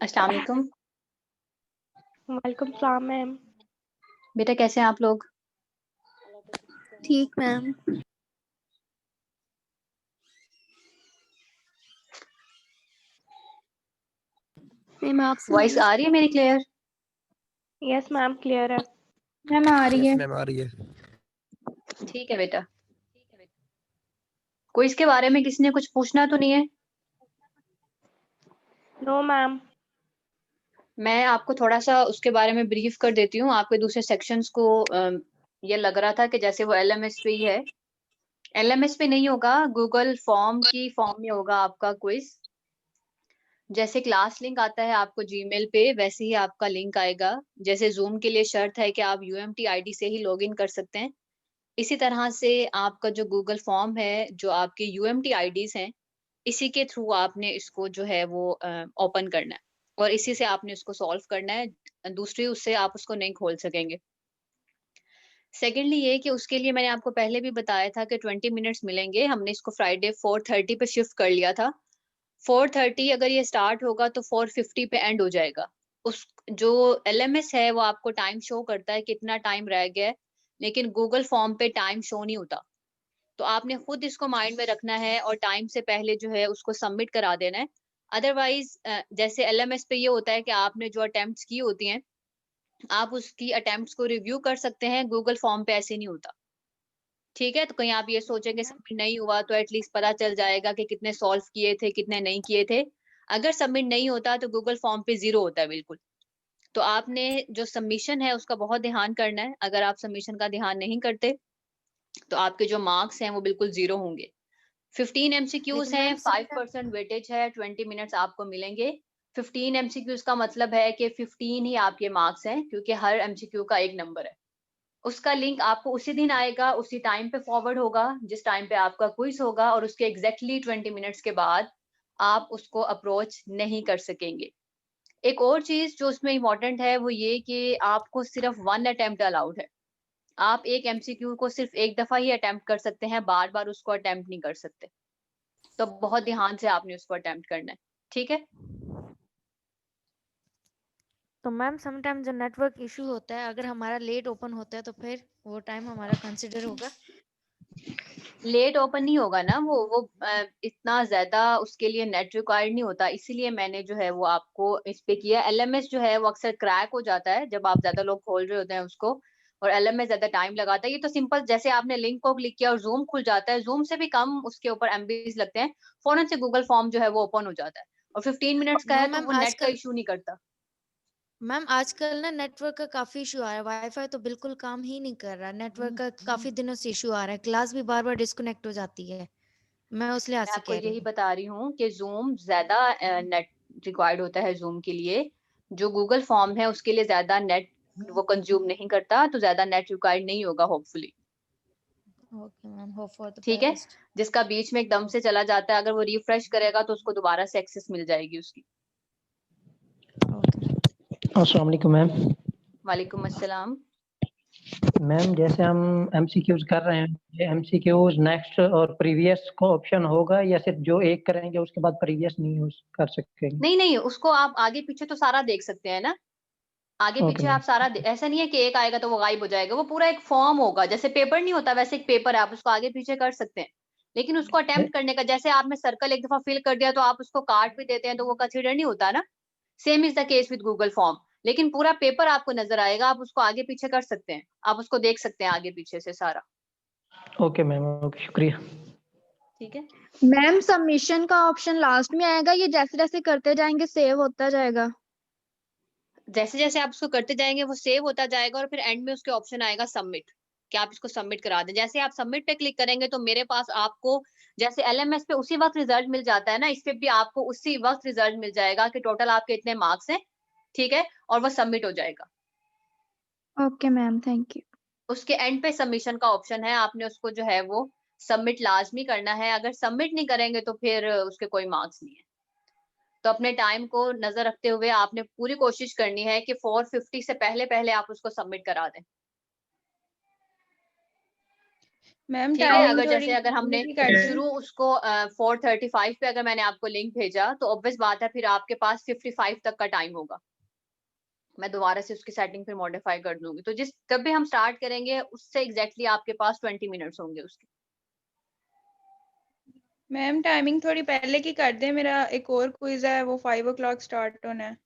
अस्सलाम वालेकुम। वालेकुम सलाम मैम। बेटा कैसे हैं आप लोग? ठीक मैम। मैम आपसे वॉइस आ रही है मेरी क्लियर? यस मैम क्लियर है। मैम आ रही है। मैम आ रही है। ठीक है बेटा। कोई इसके बारे में किसी ने कुछ पूछना तो नहीं है? No ma'am. मैं आपको थोड़ा सा उसके बारे में ब्रीफ कर देती हूँ। आपके दूसरे सेक्शंस को ये लग रहा था कि जैसे वो एलएमएस पे ही है। एलएमएस पे नहीं होगा, गूगल फॉर्म की फॉर्म में होगा आपका क्विज। जैसे क्लास लिंक आता है आपको जीमेल पे, वैसे ही आपका लिंक आएगा। जैसे जूम के लिए शर्त है कि आप यूएमटी आईडी से ही लॉगिन कर सकते हैं, इसी तरह से आपका जो गूगल फॉर्म है, जो आपके यूएमटी आईडीज हैं, इसी के थ्रू आपने इसको जो है वो ओपन करना है और इसी से आपने उसको सॉल्व करना है। दूसरी उससे आप उसको नहीं खोल सकेंगे। सेकेंडली ये कि उसके लिए मैंने आपको पहले भी बताया था कि 20 मिनट्स मिलेंगे। हमने इसको फ्राइडे 4:30 पे शिफ्ट कर लिया था। 4:30 अगर ये स्टार्ट होगा तो 4:50 पे एंड हो जाएगा। उस जो एलएमएस है वो आपको टाइम शो करता है कितना टाइम रह गया है, लेकिन गूगल फॉर्म पे टाइम शो नहीं होता। तो आपने खुद इसको माइंड में रखना है और टाइम से पहले जो है उसको सबमिट करा देना है। अदरवाइज जैसे एलएमएस पे ये होता है कि आपने जो अटेम्प्ट्स की होती हैं, आप उसकी अटेम्प्ट्स को रिव्यू कर सकते हैं। गूगल फॉर्म पे ऐसे नहीं होता। ठीक है, तो कहीं आप ये सोचेंगे सबमिट नहीं हुआ तो एटलीस्ट पता चल जाएगा कि कितने सॉल्व किए थे, कितने नहीं किए थे। अगर सबमिट नहीं होता तो गूगल फॉर्म पे 0 होता है बिल्कुल। तो आपने जो सबमिशन है उसका बहुत ध्यान करना है। अगर आप सबमिशन का ध्यान नहीं करते तो आपके जो मार्क्स हैं वो बिल्कुल 0 होंगे। 15 एमसीक्यूज हैं, 5% वेटेज है, 20 मिनट्स आपको मिलेंगे। 15 एमसीक्यूज का मतलब है कि 15 ही आपके मार्क्स हैं, क्योंकि हर एमसीक्यू का एक नंबर है। उसका लिंक आपको उसी दिन आएगा, उसी टाइम पे फॉरवर्ड होगा जिस टाइम पे आपका क्विज होगा, और उसके एग्जैक्टली 20 मिनट्स के बाद आप उसको अप्रोच नहीं कर सकेंगे। एक और चीज जो उसमें इम्पोर्टेंट है वो ये कि आपको सिर्फ 1 अटेम्प्ट अलाउड है। आप एक एमसीक्यू को सिर्फ एक दफा ही अटेम्प्ट कर सकते हैं, बार बार उसको अटेम्प्ट नहीं कर सकते। तो बहुत ध्यान से आपने उसको अटेम्प्ट करना है। ठीक है। तो मैम समटाइम जो नेटवर्क इशू होता है, अगर हमारा लेट ओपन होता है तो फिर वो टाइम हमारा कंसिडर होगा? लेट ओपन नहीं होगा ना, वो इतना ज्यादा उसके लिए नेट रिक्वायर्ड नहीं होता, इसीलिए मैंने जो है वो आपको इस पे किया। एलएमएस जो है वो अक्सर क्रैक हो जाता है जब आप ज्यादा लोग खोल रहे होते हैं उसको, और एलएमएस ज्यादा टाइम लगाता है। ये तो सिंपल, जैसे आपने लिंक को क्लिक किया और जूम खुल जाता है, जूम से भी कम उसके ऊपर एमबीज लगते हैं, फौरन से गूगल फॉर्म जो है वो ओपन हो जाता है। और 15 मिनट्स का नो है तो मैम, वो नेट का आजकल इशू नहीं करता। आजकल ना नेटवर्क का काफी इशू आ रहा है। वाईफाई तो बिल्कुल काम ही नहीं कर रहा। नेटवर्क का काफी दिनों से इशू आ रहा है। क्लास भी बार बार डिस्कनेक्ट हो जाती है। मैं उस लिहाज मैं से आपको कह रही यही हूँ। बता रही हूँ कि जूम ज्यादा नेट रिक्वायर्ड होता है जूम के लिए। जो गूगल फॉर्म है उसके लिए ज्यादा नेट वो कंज्यूम नहीं करता, तो ज्यादा नेट रिक्वायर्ड नहीं होगा hopefully. Okay ma'am, hope for the ठीक है, बेस्ट। जिसका बीच में एकदम से चला जाता है, अगर वो रिफ्रेश करेगा तो उसको दोबारा से एक्सेस मिल जाएगी उसकी। ओके अस्सलाम वालेकुम मैम। वालेकुम अस्सलाम। मैम जैसे हम एमसीक्यूज कर रहे हैं, ये एमसीक्यूज नेक्स्ट और प्रीवियस को ऑप्शन होगा या सिर्फ जो एक करेंगे उसके बाद प्रीवियस नहीं यूज कर सकेंगे? नहीं नहीं, उसको आप आगे पीछे तो सारा देख सकते हैं ना, आगे ओके पीछे मैम। आप सारा ऐसा नहीं है कि एक आएगा तो वो गायब हो जाएगा, वो पूरा एक फॉर्म होगा, जैसे पेपर नहीं होता वैसे एक पेपर है, आप उसको आगे पीछे कर सकते हैं। लेकिन उसको अटेम्प्ट करने का, जैसे आपने सर्कल एक दफा फिल कर दिया तो आप उसको काट भी देते हैं तो वो कंसीडर नहीं होता ना, same is the case with Google form. लेकिन पूरा पेपर आपको नजर आएगा, आप उसको आगे पीछे कर सकते हैं, आप उसको देख सकते हैं आगे पीछे से सारा। ओके मैम, ओके, शुक्रिया। ठीक है, मैम सबमिशन का ऑप्शन लास्ट में आएगा, ये जैसे जैसे करते जाएंगे सेव होता जाएगा? जैसे जैसे आप उसको करते जाएंगे वो सेव होता जाएगा और फिर एंड में उसके ऑप्शन आएगा सबमिट, कि आप इसको सबमिट करा दें। जैसे आप सबमिट पे क्लिक करेंगे तो मेरे पास आपको जैसे एलएमएस पे उसी वक्त रिजल्ट मिल जाता है ना, इस पे भी आपको उसी वक्त रिजल्ट मिल जाएगा कि टोटल आपके इतने मार्क्स हैं, ठीक है, और वो सबमिट हो जाएगा। Okay ma'am, thank you. उसके एंड पे सबमिशन का ऑप्शन है, आपने उसको जो है वो सबमिट लाजमी करना है, अगर सबमिट नहीं करेंगे तो फिर उसके कोई मार्क्स नहीं है। तो अपने टाइम को नजर रखते हुए आपने पूरी कोशिश करनी है कि 450 से पहले पहले आप उसको सबमिट करा दें। मैम ठीक है, टाइमिंग अगर जैसे थोड़ी अगर हमने जल्दी कर दें। शुरू उसको 4:35 पे अगर मैंने आपको लिंक भेजा तो ऑब्वियस बात है फिर आपके पास 55 तक का टाइम होगा। मैं दोबारा से उसकी सेटिंग फिर मॉडिफाई कर दूंगी, तो जिस जब भी हम स्टार्ट करेंगे उससे एग्जैक्टली आपके पास 20 मिनट्स होंगे उसके। मैम टाइमिंग थोड़ी पहले की कर दें, मेरा एक और क्विज है वो 5 o'clock स्टार्ट होना है।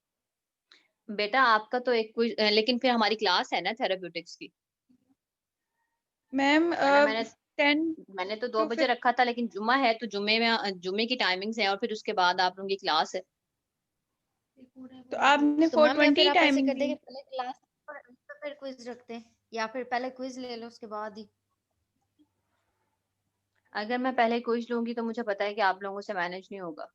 बेटा आपका तो एक क्विज, लेकिन फिर हमारी क्लास है ना थेराप्यूटिक्स की। मैम मैंने 10 मैंने तो 2 to बजे रखा था, लेकिन जुम्मा है तो जुम्मे में जुम्मे की टाइमिंग्स है और फिर उसके बाद आप लोगों की क्लास है। तो आपने तो मैम या फिर 4:20 आप ऐसे टाइमिंग करते दी। कि पहले क्लास तो फिर क्विज रखते हैं, या फिर पहले क्विज ले लो उसके बाद ही। अगर मैं पहले क्विज लूंगी तो मुझे पता है कि आप लोगों से मैनेज नहीं होगा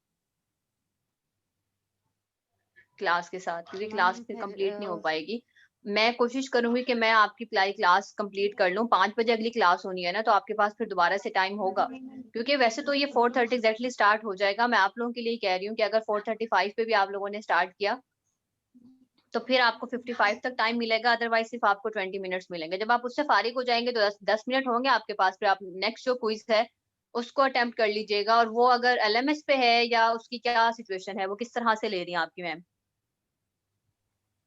क्लास के साथ, क्योंकि क्लास मैम फिर फिर कंप्लीट नहीं हो पाएगी। मैं कोशिश करूंगी कि मैं आपकी क्लास कंप्लीट कर लूं, 5 बजे अगली क्लास होनी है ना, तो आपके पास फिर दोबारा से टाइम होगा, क्योंकि वैसे तो ये 4:30 एग्जैक्टली स्टार्ट हो जाएगा। मैं आप लोगों के लिए कह रही हूँ कि अगर 4:35 पे भी आप लोगों ने स्टार्ट किया तो फिर आपको 55 तक टाइम मिलेगा, अदरवाइज सिर्फ आपको 20 मिनट्स मिलेंगे। जब आप उससे फारिग हो जाएंगे तो 10 मिनट होंगे आपके पास, फिर आप नेक्स्ट जो क्विज है उसको अटेम्प्ट कर लीजिएगा। और वो अगर एलएमएस पे है या उसकी क्या सिचुएशन है, वो किस तरह से ले रही है आपकी मैम?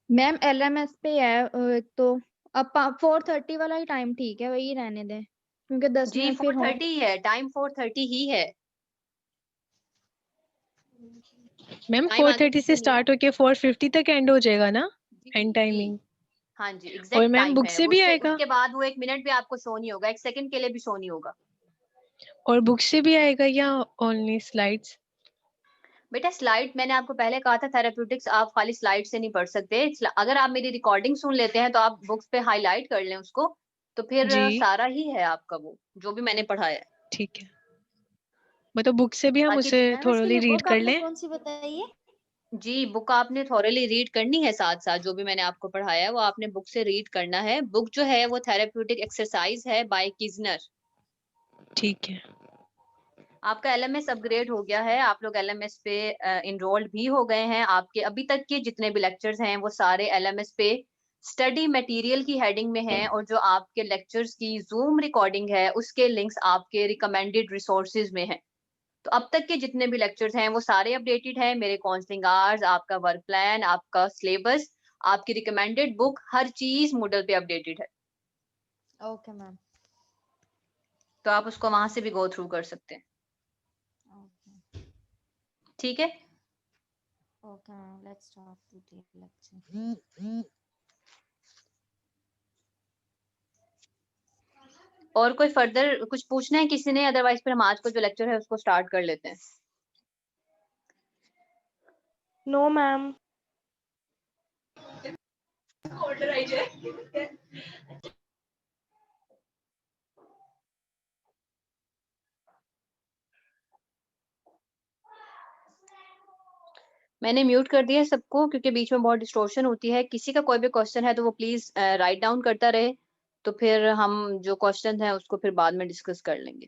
मैम एलएमएस पे है एक तो। अब 4:30 वाला ही टाइम ठीक है, वही रहने दें क्योंकि 10 जी मिनट फिर हो। 4:30 है टाइम, 4:30 ही है मैम टाइम, आगे 4:30 से पीछे नहीं है। स्टार्ट होके 4:50 तक एंड हो जाएगा ना? जी एंड जी, टाइमिंग। हाँ जी, और एग्जैक्ट मैम टाइम बुक है से वो, भी उससे आएगा? उसके बाद वो 1 मिनट भी आपको शो नहीं होगा, 1 सेकंड के लिए भी शो नहीं होगा। और बुक से भी आएगा या ओनली स्लाइड्स? बेटा स्लाइड मैंने आपको पहले कहा था, थेराप्यूटिक्स आप खाली स्लाइड से नहीं पढ़ सकते, अगर आप मेरी रिकॉर्डिंग सुन लेते हैं तो आप बुक्स पे हाईलाइट कर लें उसको, तो फिर जी सारा ही है आपका वो जो भी मैंने पढ़ाया है। ठीक है, मतलब बुक से भी हम बाकी उसे मैम इसके थोड़ली लिए रीड बुक कर आपने लें? कौन सी बताई है? जी बुक आपने थॉरली रीड करनी है, साथ साथ जो भी मैंने आपको पढ़ाया है वो आपने बुक से रीड करना है। बुक जो है वो थेराप्यूटिक एक्सरसाइज है बाय किजनर। ठीक है। आपका एलएमएस अपग्रेड हो गया है, आप लोग एलएमएस पे इनरोल्ड भी हो गए हैं। आपके अभी तक के जितने भी लेक्चर्स हैं वो सारे एलएमएस पे स्टडी मटेरियल की हेडिंग में हैं, और जो आपके लेक्चर्स की जूम रिकॉर्डिंग है उसके लिंक्स आपके रिकमेंडेड रिसोर्सेज में हैं। तो अब तक के जितने भी लेक्चर्स हैं वो सारे अपडेटेड हैं, मेरे काउंसलिंग आवर्स, आपका वर्क प्लान, आपका सिलेबस, आपकी रिकमेंडेड बुक, हर चीज मूडल पे अपडेटेड है। Okay ma'am. तो आप उसको वहां से भी गो थ्रू कर सकते हैं, ठीक है। Okay ma'am, let's start today lecture. और कोई फर्दर कुछ पूछना है किसी ने? अदरवाइज फिर हम आज को जो लेक्चर है उसको स्टार्ट कर लेते हैं। No ma'am. मैंने म्यूट कर दिया सबको क्योंकि बीच में बहुत डिस्टॉर्शन होती है। किसी का कोई भी क्वेश्चन है तो वो प्लीज राइट डाउन करता रहे, तो फिर हम जो क्वेश्चन है उसको फिर बाद में डिस्कस कर लेंगे।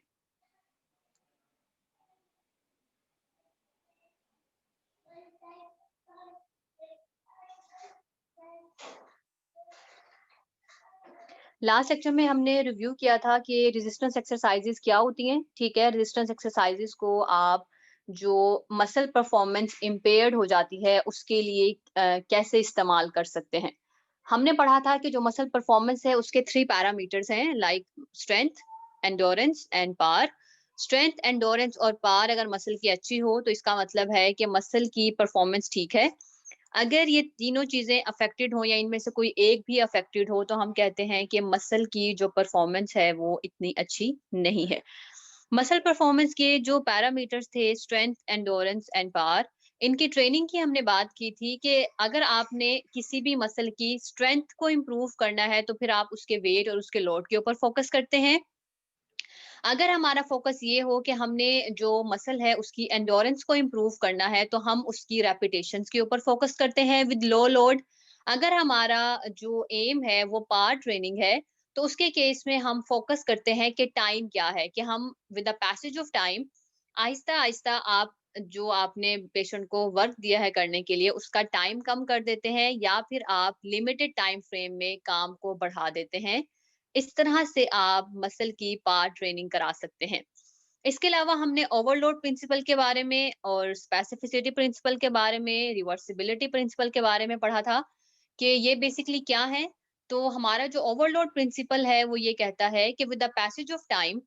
लास्ट सेक्शन में हमने रिव्यू किया था कि रेजिस्टेंस एक्सरसाइजेस क्या होती हैं। ठीक है, रेजिस्टेंस एक्सरसाइजेस को आप जो मसल परफॉर्मेंस इम्पेयर्ड हो जाती है उसके लिए कैसे इस्तेमाल कर सकते हैं। हमने पढ़ा था कि जो मसल परफॉर्मेंस है उसके 3 पैरामीटर्स हैं, like strength, endurance and power. Strength, endurance और पावर अगर मसल की अच्छी हो तो इसका मतलब है कि मसल की परफॉर्मेंस ठीक है। अगर ये तीनों चीजें अफेक्टेड हो या इनमें से कोई एक भी अफेक्टेड हो तो हम कहते हैं कि मसल की जो परफॉर्मेंस है वो इतनी अच्छी नहीं है। मसल परफॉर्मेंस के जो पैरामीटर्स थे, स्ट्रेंथ, एंडोरेंस एंड पावर, इनकी ट्रेनिंग की हमने बात की थी कि अगर आपने किसी भी मसल की स्ट्रेंथ को इम्प्रूव करना है तो फिर आप उसके वेट और उसके लोड के ऊपर फोकस करते हैं। अगर हमारा फोकस ये हो कि हमने जो मसल है उसकी एंडोरेंस को इम्प्रूव करना है तो हम उसकी रेपिटेशंस के ऊपर फोकस करते हैं विद लो लोड। अगर हमारा जो एम है वो पावर ट्रेनिंग है तो उसके केस में हम फोकस करते हैं कि टाइम क्या है, कि हम with the passage of time Aahista Aahista आप जो आपने पेशेंट को वर्क दिया है करने के लिए उसका टाइम कम कर देते हैं या फिर आप लिमिटेड टाइम फ्रेम में काम को बढ़ा देते हैं। इस तरह से आप मसल की पावर ट्रेनिंग करा सकते हैं। इसके अलावा हमने ओवरलोड प्रिंसिपल के बारे में और स्पेसिफिसिटी प्रिंसिपल के बारे में, रिवर्सिबिलिटी प्रिंसिपल के बारे में पढ़ा था कि ये बेसिकली क्या है। तो हमारा जो ओवरलोड प्रिंसिपल है वो ये कहता है कि with the passage of time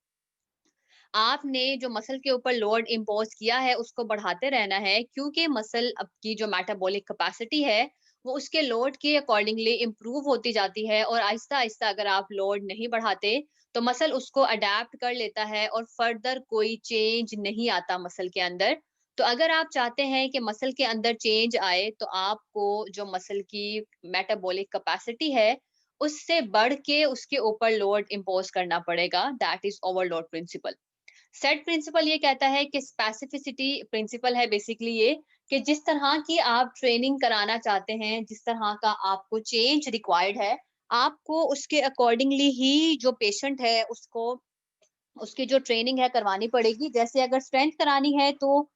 आपने जो मसल के ऊपर लोड इम्पोज किया है उसको बढ़ाते रहना है, क्योंकि मसल की जो मेटाबॉलिक कैपेसिटी है वो उसके लोड के अकॉर्डिंगली इम्प्रूव होती जाती है और आहिस्ता आहिस्ता अगर आप लोड नहीं बढ़ाते तो मसल उसको अडेप्ट कर लेता है और फर्दर कोई चेंज नहीं आता मसल के अंदर। तो अगर आप चाहते हैं कि मसल के अंदर चेंज आए तो आपको जो मसल की मेटाबॉलिक कैपेसिटी है उससे बढ़ के उसके ऊपर लोड इम्पोज करना पड़ेगा। That is overload principle. Set principle ये कहता है कि स्पेसिफिसिटी प्रिंसिपल है बेसिकली ये कि जिस तरह की आप ट्रेनिंग कराना चाहते हैं, जिस तरह का आपको चेंज रिक्वायर्ड है, आपको उसके अकॉर्डिंगली ही जो पेशेंट है उसको उसकी जो ट्रेनिंग है करवानी पड़ेगी। जैसे अगर स्ट्रेंथ करानी है तो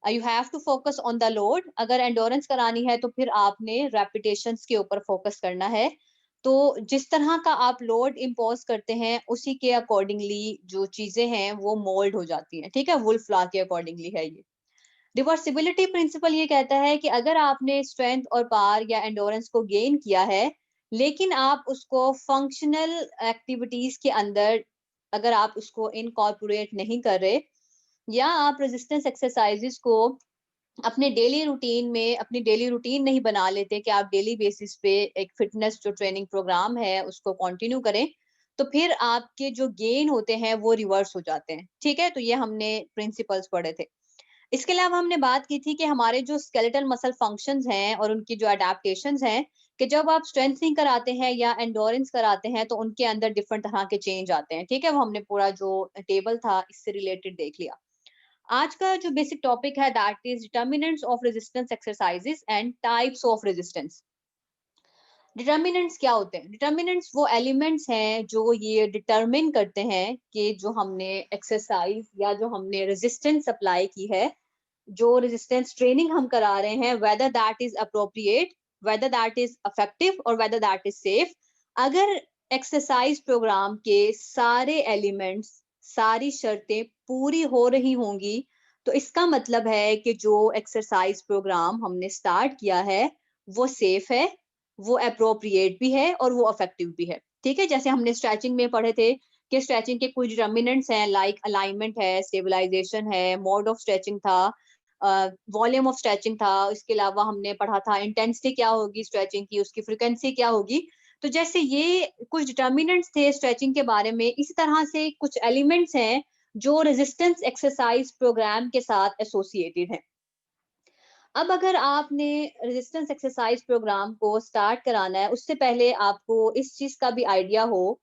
you have to focus on the load, अगर एंडोरेंस करानी है तो फिर आपने रेपिटेशंस के ऊपर फोकस करना है। तो जिस तरह का आप लोड इम्पोज करते हैं उसी के अकॉर्डिंगली जो चीजें हैं वो मोल्ड हो जाती हैं। ठीक है, वुल्फ लॉ के अकॉर्डिंगली है ये। रिवर्सिबिलिटी प्रिंसिपल ये कहता है कि अगर आपने स्ट्रेंथ और पावर या एंडोरेंस को गेन किया है लेकिन आप उसको फंक्शनल एक्टिविटीज के अंदर अगर आप उसको इनकॉर्पोरेट नहीं कर रहे या आप रेजिस्टेंस एक्सरसाइजेस को अपने डेली रूटीन में अपनी डेली रूटीन नहीं बना लेते कि आप डेली बेसिस पे एक फिटनेस जो ट्रेनिंग प्रोग्राम है उसको कंटिन्यू करें, तो फिर आपके जो गेन होते हैं वो रिवर्स हो जाते हैं। ठीक है, तो ये हमने प्रिंसिपल्स पढ़े थे। इसके अलावा हमने बात की थी कि हमारे जो स्केलेटल मसल फंक्शंस हैं और उनकी जो अडेप्टेशंस हैं कि जब आप स्ट्रेंथनिंग कराते हैं या एंडोरेंस कराते हैं तो उनके अंदर डिफरेंट तरह के चेंज आते हैं। ठीक है, वो हमने पूरा जो टेबल था इससे रिलेटेड देख लिया। आज का जो बेसिक टॉपिक है that is determinants of resistance exercises and types of resistance. Determinants क्या होते हैं? डिटर्मिनेंट्स वो एलिमेंट्स हैं जो ये डिटरमिन करते हैं कि जो हमने एक्सरसाइज या जो हमने रेजिस्टेंस अप्लाई की है, जो रेजिस्टेंस ट्रेनिंग हम करा रहे हैं, whether that is appropriate, whether that is effective और whether that is safe। अगर एक्सरसाइज प्रोग्राम के सारे एलिमेंट्स, सारी शर्तें पूरी हो रही होंगी तो इसका मतलब है कि जो एक्सरसाइज प्रोग्राम हमने स्टार्ट किया है वो सेफ है, वो अप्रोप्रिएट भी है और वो इफेक्टिव भी है। ठीक है, जैसे हमने स्ट्रेचिंग में पढ़े थे कि स्ट्रेचिंग के कुछ डिटर्मिनेंट्स हैं, लाइक अलाइनमेंट है, स्टेबलाइजेशन है, मोड ऑफ स्ट्रेचिंग था, वॉल्यूम ऑफ स्ट्रेचिंग था। इसके अलावा हमने पढ़ा था इंटेंसिटी क्या होगी स्ट्रेचिंग की, उसकी फ्रीक्वेंसी क्या होगी। तो जैसे ये कुछ डिटर्मिनेंट्स थे स्ट्रेचिंग के बारे में, इसी तरह से कुछ एलिमेंट्स हैं जो रेजिस्टेंस एक्सरसाइज प्रोग्राम के साथ एसोसिएटेड हैं। अब अगर आपने रेजिस्टेंस एक्सरसाइज प्रोग्राम को स्टार्ट कराना है उससे पहले आपको इस चीज का भी आइडिया हो,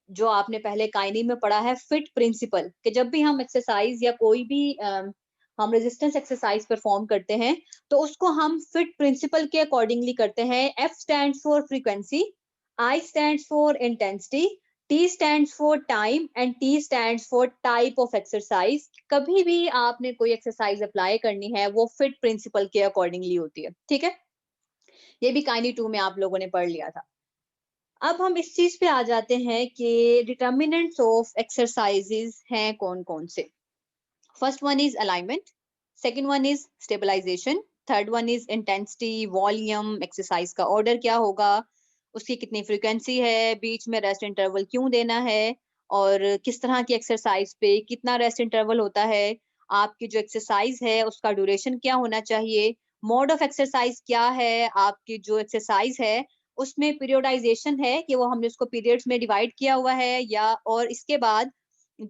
जो आपने पहले काइनी में पढ़ा है, फिट प्रिंसिपल, कि जब भी हम एक्सरसाइज या कोई भी हम रेजिस्टेंस एक्सरसाइज परफॉर्म करते हैं तो उसको हम फिट प्रिंसिपल के अकॉर्डिंगली करते हैं। F stands for frequency, I stands for intensity, T stands for time and T stands for type of exercise. कभी भी आपने कोई एक्सरसाइज अप्लाई करनी है वो फिट प्रिंसिपल के अकॉर्डिंगली होती है, ठीक है। ये भी काइनी 2 में आप लोगों ने पढ़ लिया था। अब हम इस चीज पे आ जाते हैं कि डिटर्मिनेंट्स ऑफ एक्सरसाइजेज हैं कौन कौन से। First one is alignment, second one is stabilization, third one is intensity, volume, exercise का ऑर्डर क्या होगा, उसकी कितनी फ्रीक्वेंसी है, बीच में रेस्ट इंटरवल क्यों देना है, और किस तरह की एक्सरसाइज पे कितना रेस्ट इंटरवल होता है, आपकी जो एक्सरसाइज है उसका ड्यूरेशन क्या होना चाहिए, मोड ऑफ एक्सरसाइज क्या है, आपकी जो एक्सरसाइज है उसमें पीरियोडाइजेशन है कि वो हमने उसको पीरियड्स में डिवाइड किया हुआ है या, और इसके बाद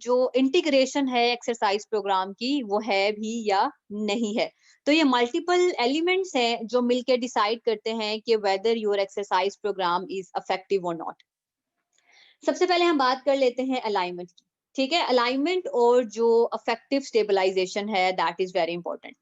जो इंटीग्रेशन है एक्सरसाइज प्रोग्राम की वो है भी या नहीं है। तो ये मल्टीपल एलिमेंट्स हैं जो मिलकर डिसाइड करते हैं कि whether your exercise program is effective और नॉट। सबसे पहले हम बात कर लेते हैं अलाइनमेंट की, ठीक है। अलाइनमेंट और जो इफेक्टिव स्टेबलाइजेशन है दैट इज वेरी इंपॉर्टेंट।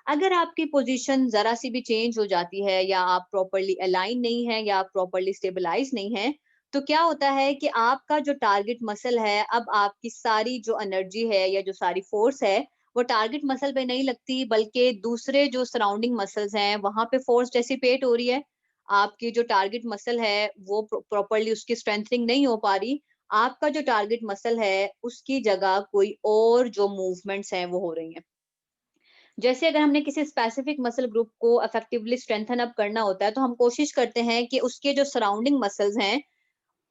अगर आपकी पोजीशन जरा सी भी चेंज हो जाती है या आप प्रॉपर्ली अलाइन नहीं है या आप प्रॉपर्ली स्टेबलाइज नहीं है, तो क्या होता है कि आपका जो टारगेट मसल है, अब आपकी सारी जो एनर्जी है या जो सारी फोर्स है वो टारगेट मसल पे नहीं लगती बल्कि दूसरे जो सराउंडिंग मसल्स हैं वहां पे फोर्स डेसिपेट हो रही है। आपकी जो टारगेट मसल है वो प्रॉपर्ली उसकी स्ट्रेंथनिंग नहीं हो पा रही, आपका जो टारगेट मसल है उसकी जगह कोई और जो मूवमेंट्स हैं वो हो रही हैं। जैसे अगर हमने किसी स्पेसिफिक मसल ग्रुप को इफेक्टिवली स्ट्रेंथन अप करना होता है तो हम कोशिश करते हैं कि उसके जो सराउंडिंग मसल्स हैं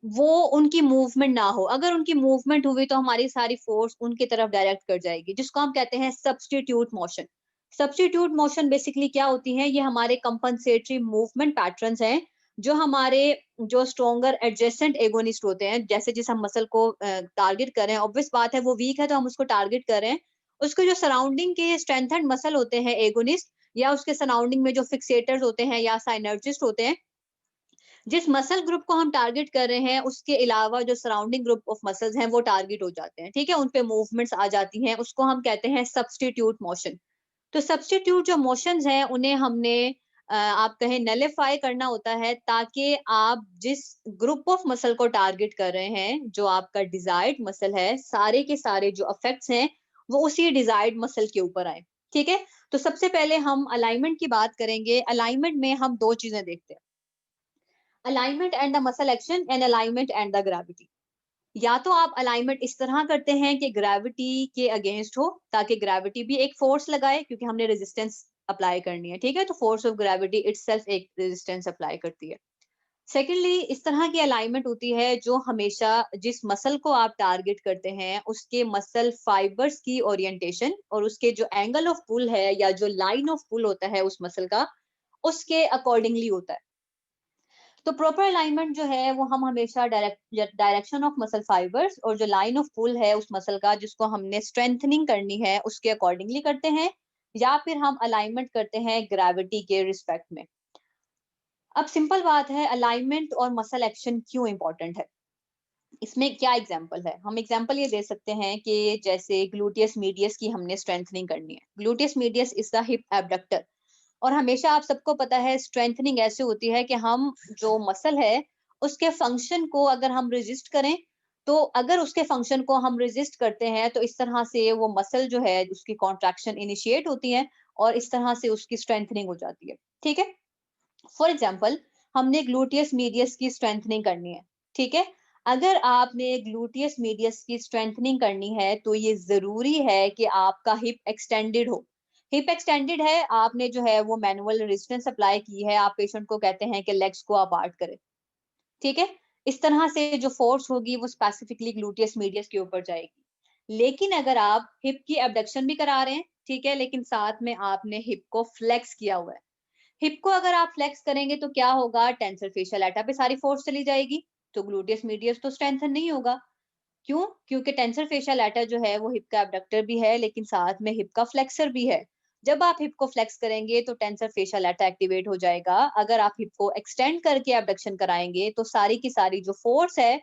वो उनकी मूवमेंट ना हो। अगर उनकी मूवमेंट हुई तो हमारी सारी फोर्स उनकी तरफ डायरेक्ट कर जाएगी, जिसको हम कहते हैं substitute motion. Substitute motion basically क्या होती है, ये हमारे कंपनसेटरी मूवमेंट पैटर्न्स हैं जो हमारे जो स्ट्रॉन्गर एडजेसेंट एगोनिस्ट होते हैं, जैसे जिस हम मसल को टारगेट कर रहे हैं, ऑब्वियस बात है वो वीक है तो हम उसको टारगेट कर रहे हैं, उसके जो सराउंडिंग के स्ट्रेंथेंड मसल होते हैं एगोनिस्ट, या उसके सराउंडिंग में जो फिक्सेटर्स होते हैं या साइनर्जिस्ट होते हैं, जिस मसल ग्रुप को हम टारगेट कर रहे हैं उसके अलावा जो सराउंडिंग ग्रुप ऑफ मसल्स हैं वो टारगेट हो जाते हैं, ठीक है, उन पे मूवमेंट्स आ जाती हैं, उसको हम कहते हैं सब्स्टिट्यूट मोशन। तो सब्स्टिट्यूट जो मोशंस हैं उन्हें हमने आप कहें नलिफाई करना होता है, ताकि आप जिस ग्रुप ऑफ मसल को टारगेट कर रहे हैं, जो आपका डिजायर्ड मसल है, सारे के सारे जो इफेक्ट्स हैं वो उसी डिजायर्ड मसल के ऊपर आए, ठीक है। तो सबसे पहले हम अलाइनमेंट की बात करेंगे। अलाइनमेंट में हम दो चीजें देखते हैं, alignment and the muscle action and alignment and the gravity. या तो आप अलाइनमेंट इस तरह करते हैं कि ग्रेविटी के अगेंस्ट हो, ताकि ग्रेविटी भी एक फोर्स लगाए क्योंकि हमने रेजिस्टेंस अप्लाई करनी है, ठीक है, तो फोर्स ऑफ ग्रेविटी इटसेल्फ एक रेजिस्टेंस अप्लाई करती है। सेकेंडली, इस तरह की अलाइनमेंट होती है जो हमेशा जिस मसल को आप टारगेट करते हैं उसके मसल फाइबर्स की ओरिएंटेशन और उसके जो एंगल ऑफ पुल है या जो लाइन ऑफ पुल होता है उस मसल का, उसके अकॉर्डिंगली होता है। तो प्रॉपर अलाइनमेंट जो है वो हम हमेशा डायरेक्शन ऑफ मसल फाइबर्स और जो लाइन ऑफ पुल है उस मसल का जिसको हमने स्ट्रेंथनिंग करनी है उसके अकॉर्डिंगली करते हैं, या फिर हम अलाइनमेंट करते हैं ग्रेविटी के रिस्पेक्ट में। अब सिंपल बात है, अलाइनमेंट और मसल एक्शन क्यों इंपॉर्टेंट है, इसमें क्या एग्जांपल है। हम एग्जांपल ये दे सकते हैं कि जैसे ग्लूटियस मीडियस की हमने स्ट्रेंथनिंग करनी है। Gluteus medius is the hip abductor, और हमेशा आप सबको पता है स्ट्रेंथनिंग ऐसे होती है कि हम जो मसल है उसके फंक्शन को अगर हम रेजिस्ट करें, तो अगर उसके फंक्शन को हम रेजिस्ट करते हैं तो इस तरह से वो मसल जो है उसकी कॉन्ट्रैक्शन इनिशिएट होती है और इस तरह से उसकी स्ट्रेंथनिंग हो जाती है, ठीक है। फॉर एग्जाम्पल, हमने ग्लूटियस मीडियस की स्ट्रेंथनिंग करनी है, ठीक है। अगर आपने ग्लूटियस मीडियस की स्ट्रेंथनिंग करनी है तो ये जरूरी है कि आपका हिप एक्सटेंडेड हो। हिप एक्सटेंडेड है, आपने जो है वो मैनुअल रेजिस्टेंस अप्लाई की है, आप पेशेंट को कहते हैं कि लेग्स को अपार्ट करें, ठीक है। इस तरह से जो फोर्स होगी वो स्पेसिफिकली ग्लूटियस मीडियस के ऊपर जाएगी। लेकिन अगर आप हिप की एबडक्शन भी करा रहे हैं, ठीक है, लेकिन साथ में आपने हिप को फ्लेक्स किया हुआ है, हिप को अगर आप फ्लेक्स करेंगे तो क्या होगा, टेंसर फेशियल लैटा पे सारी फोर्स चली जाएगी, तो ग्लूटियस मीडियस तो स्ट्रेंथन नहीं होगा। क्यों? क्योंकि टेंसर फेशियल लैटा जो है वो हिप का एबडक्टर भी है लेकिन साथ में हिप का फ्लेक्सर भी है। जब आप हिप को फ्लेक्स करेंगे तो टेंसर फेशियल लैटा एक्टिवेट हो जाएगा। अगर आप हिप को एक्सटेंड करके एबडक्शन कराएंगे तो सारी की सारी जो फोर्स है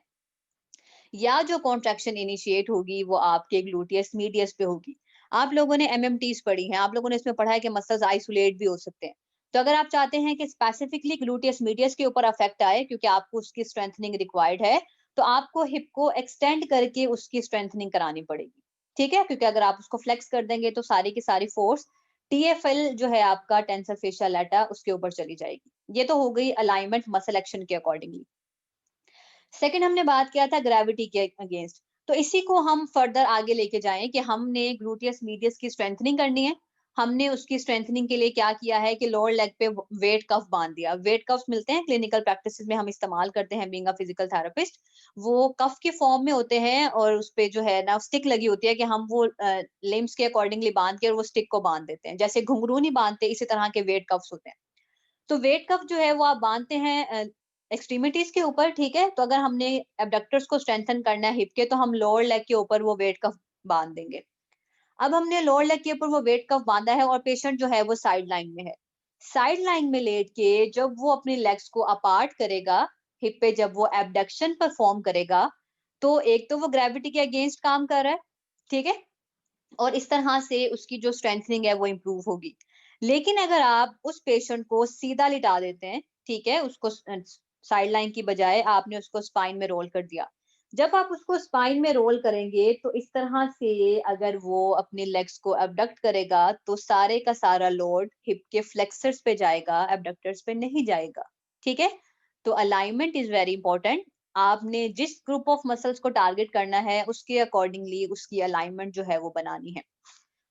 या जो कॉन्ट्रैक्शन इनिशिएट होगी वो आपके ग्लूटियस मीडियस पे होगी। आप लोगों ने एमएमटीज पढ़ी हैं, आप लोगों ने इसमें पढ़ा है कि मसल्स आइसोलेट भी हो सकते हैं। तो अगर आप चाहते हैं कि स्पेसिफिकली ग्लूटियस मीडियस के ऊपर अफेक्ट आए क्योंकि आपको उसकी स्ट्रेंथनिंग रिक्वायर्ड है, तो आपको हिप को एक्सटेंड करके उसकी स्ट्रेंथनिंग करानी पड़ेगी, ठीक है, क्योंकि अगर आप उसको फ्लेक्स कर देंगे तो सारी की सारी फोर्स TFL जो है आपका टेंसर फेशियल लैटा उसके ऊपर चली जाएगी। ये तो हो गई अलाइनमेंट मसल एक्शन के अकॉर्डिंगली। सेकंड हमने बात किया था ग्रेविटी के अगेंस्ट, तो इसी को हम फर्दर आगे लेके जाएं कि हमने ग्लूटियस मीडियस की स्ट्रेंथनिंग करनी है। हमने उसकी स्ट्रेंथनिंग के लिए क्या किया है कि लोअर लेग पे वेट कफ बांध दिया। वेट कफ मिलते हैं क्लिनिकल प्रैक्टिस में, हम इस्तेमाल करते हैं बीइंग अ फिजिकल थेरेपिस्ट। वो कफ के फॉर्म में होते हैं और उस पे जो है ना स्टिक लगी होती है कि हम वो लिम्स के अकॉर्डिंगली बांध के और वो स्टिक को बांध देते हैं, जैसे घुंघरू नहीं बांधते इसी तरह के वेट कफ्स होते हैं। तो वेट कफ जो है वो आप बांधते हैं एक्सट्रीमिटीज के ऊपर, ठीक है। तो अगर हमने एबडक्टर्स को स्ट्रेंथन करना है हिप के, तो हम लोअर लेग के ऊपर वो वेट कफ बांध देंगे। अब हमने लोअर लेग के ऊपर वो वेट कफ बांधा है और पेशेंट जो है वो साइड लाइन में है। साइड लाइन में लेट के जब वो अपनी लेग्स को अपार्ट करेगा हिप पे, जब वो एबडक्शन परफॉर्म करेगा, तो एक तो वो ग्रेविटी के अगेंस्ट काम कर रहा है, ठीक है, और इस तरह से उसकी जो स्ट्रेंथनिंग है वो इम्प्रूव होगी। लेकिन अगर आप उस पेशेंट को सीधा लिटा देते हैं, ठीक है, उसको साइड लाइन की बजाय आपने उसको स्पाइन में रोल कर दिया। जब आप उसको स्पाइन में रोल करेंगे तो इस तरह से अगर वो अपने लेग्स को एबडक्ट करेगा तो सारे का सारा लोड हिप के फ्लेक्सर्स पे जाएगा, एबडक्टर्स पे नहीं जाएगा, ठीक है। तो अलाइनमेंट इज वेरी इंपॉर्टेंट। आपने जिस ग्रुप ऑफ मसल्स को टारगेट करना है उसके अकॉर्डिंगली उसकी अलाइनमेंट जो है वो बनानी है।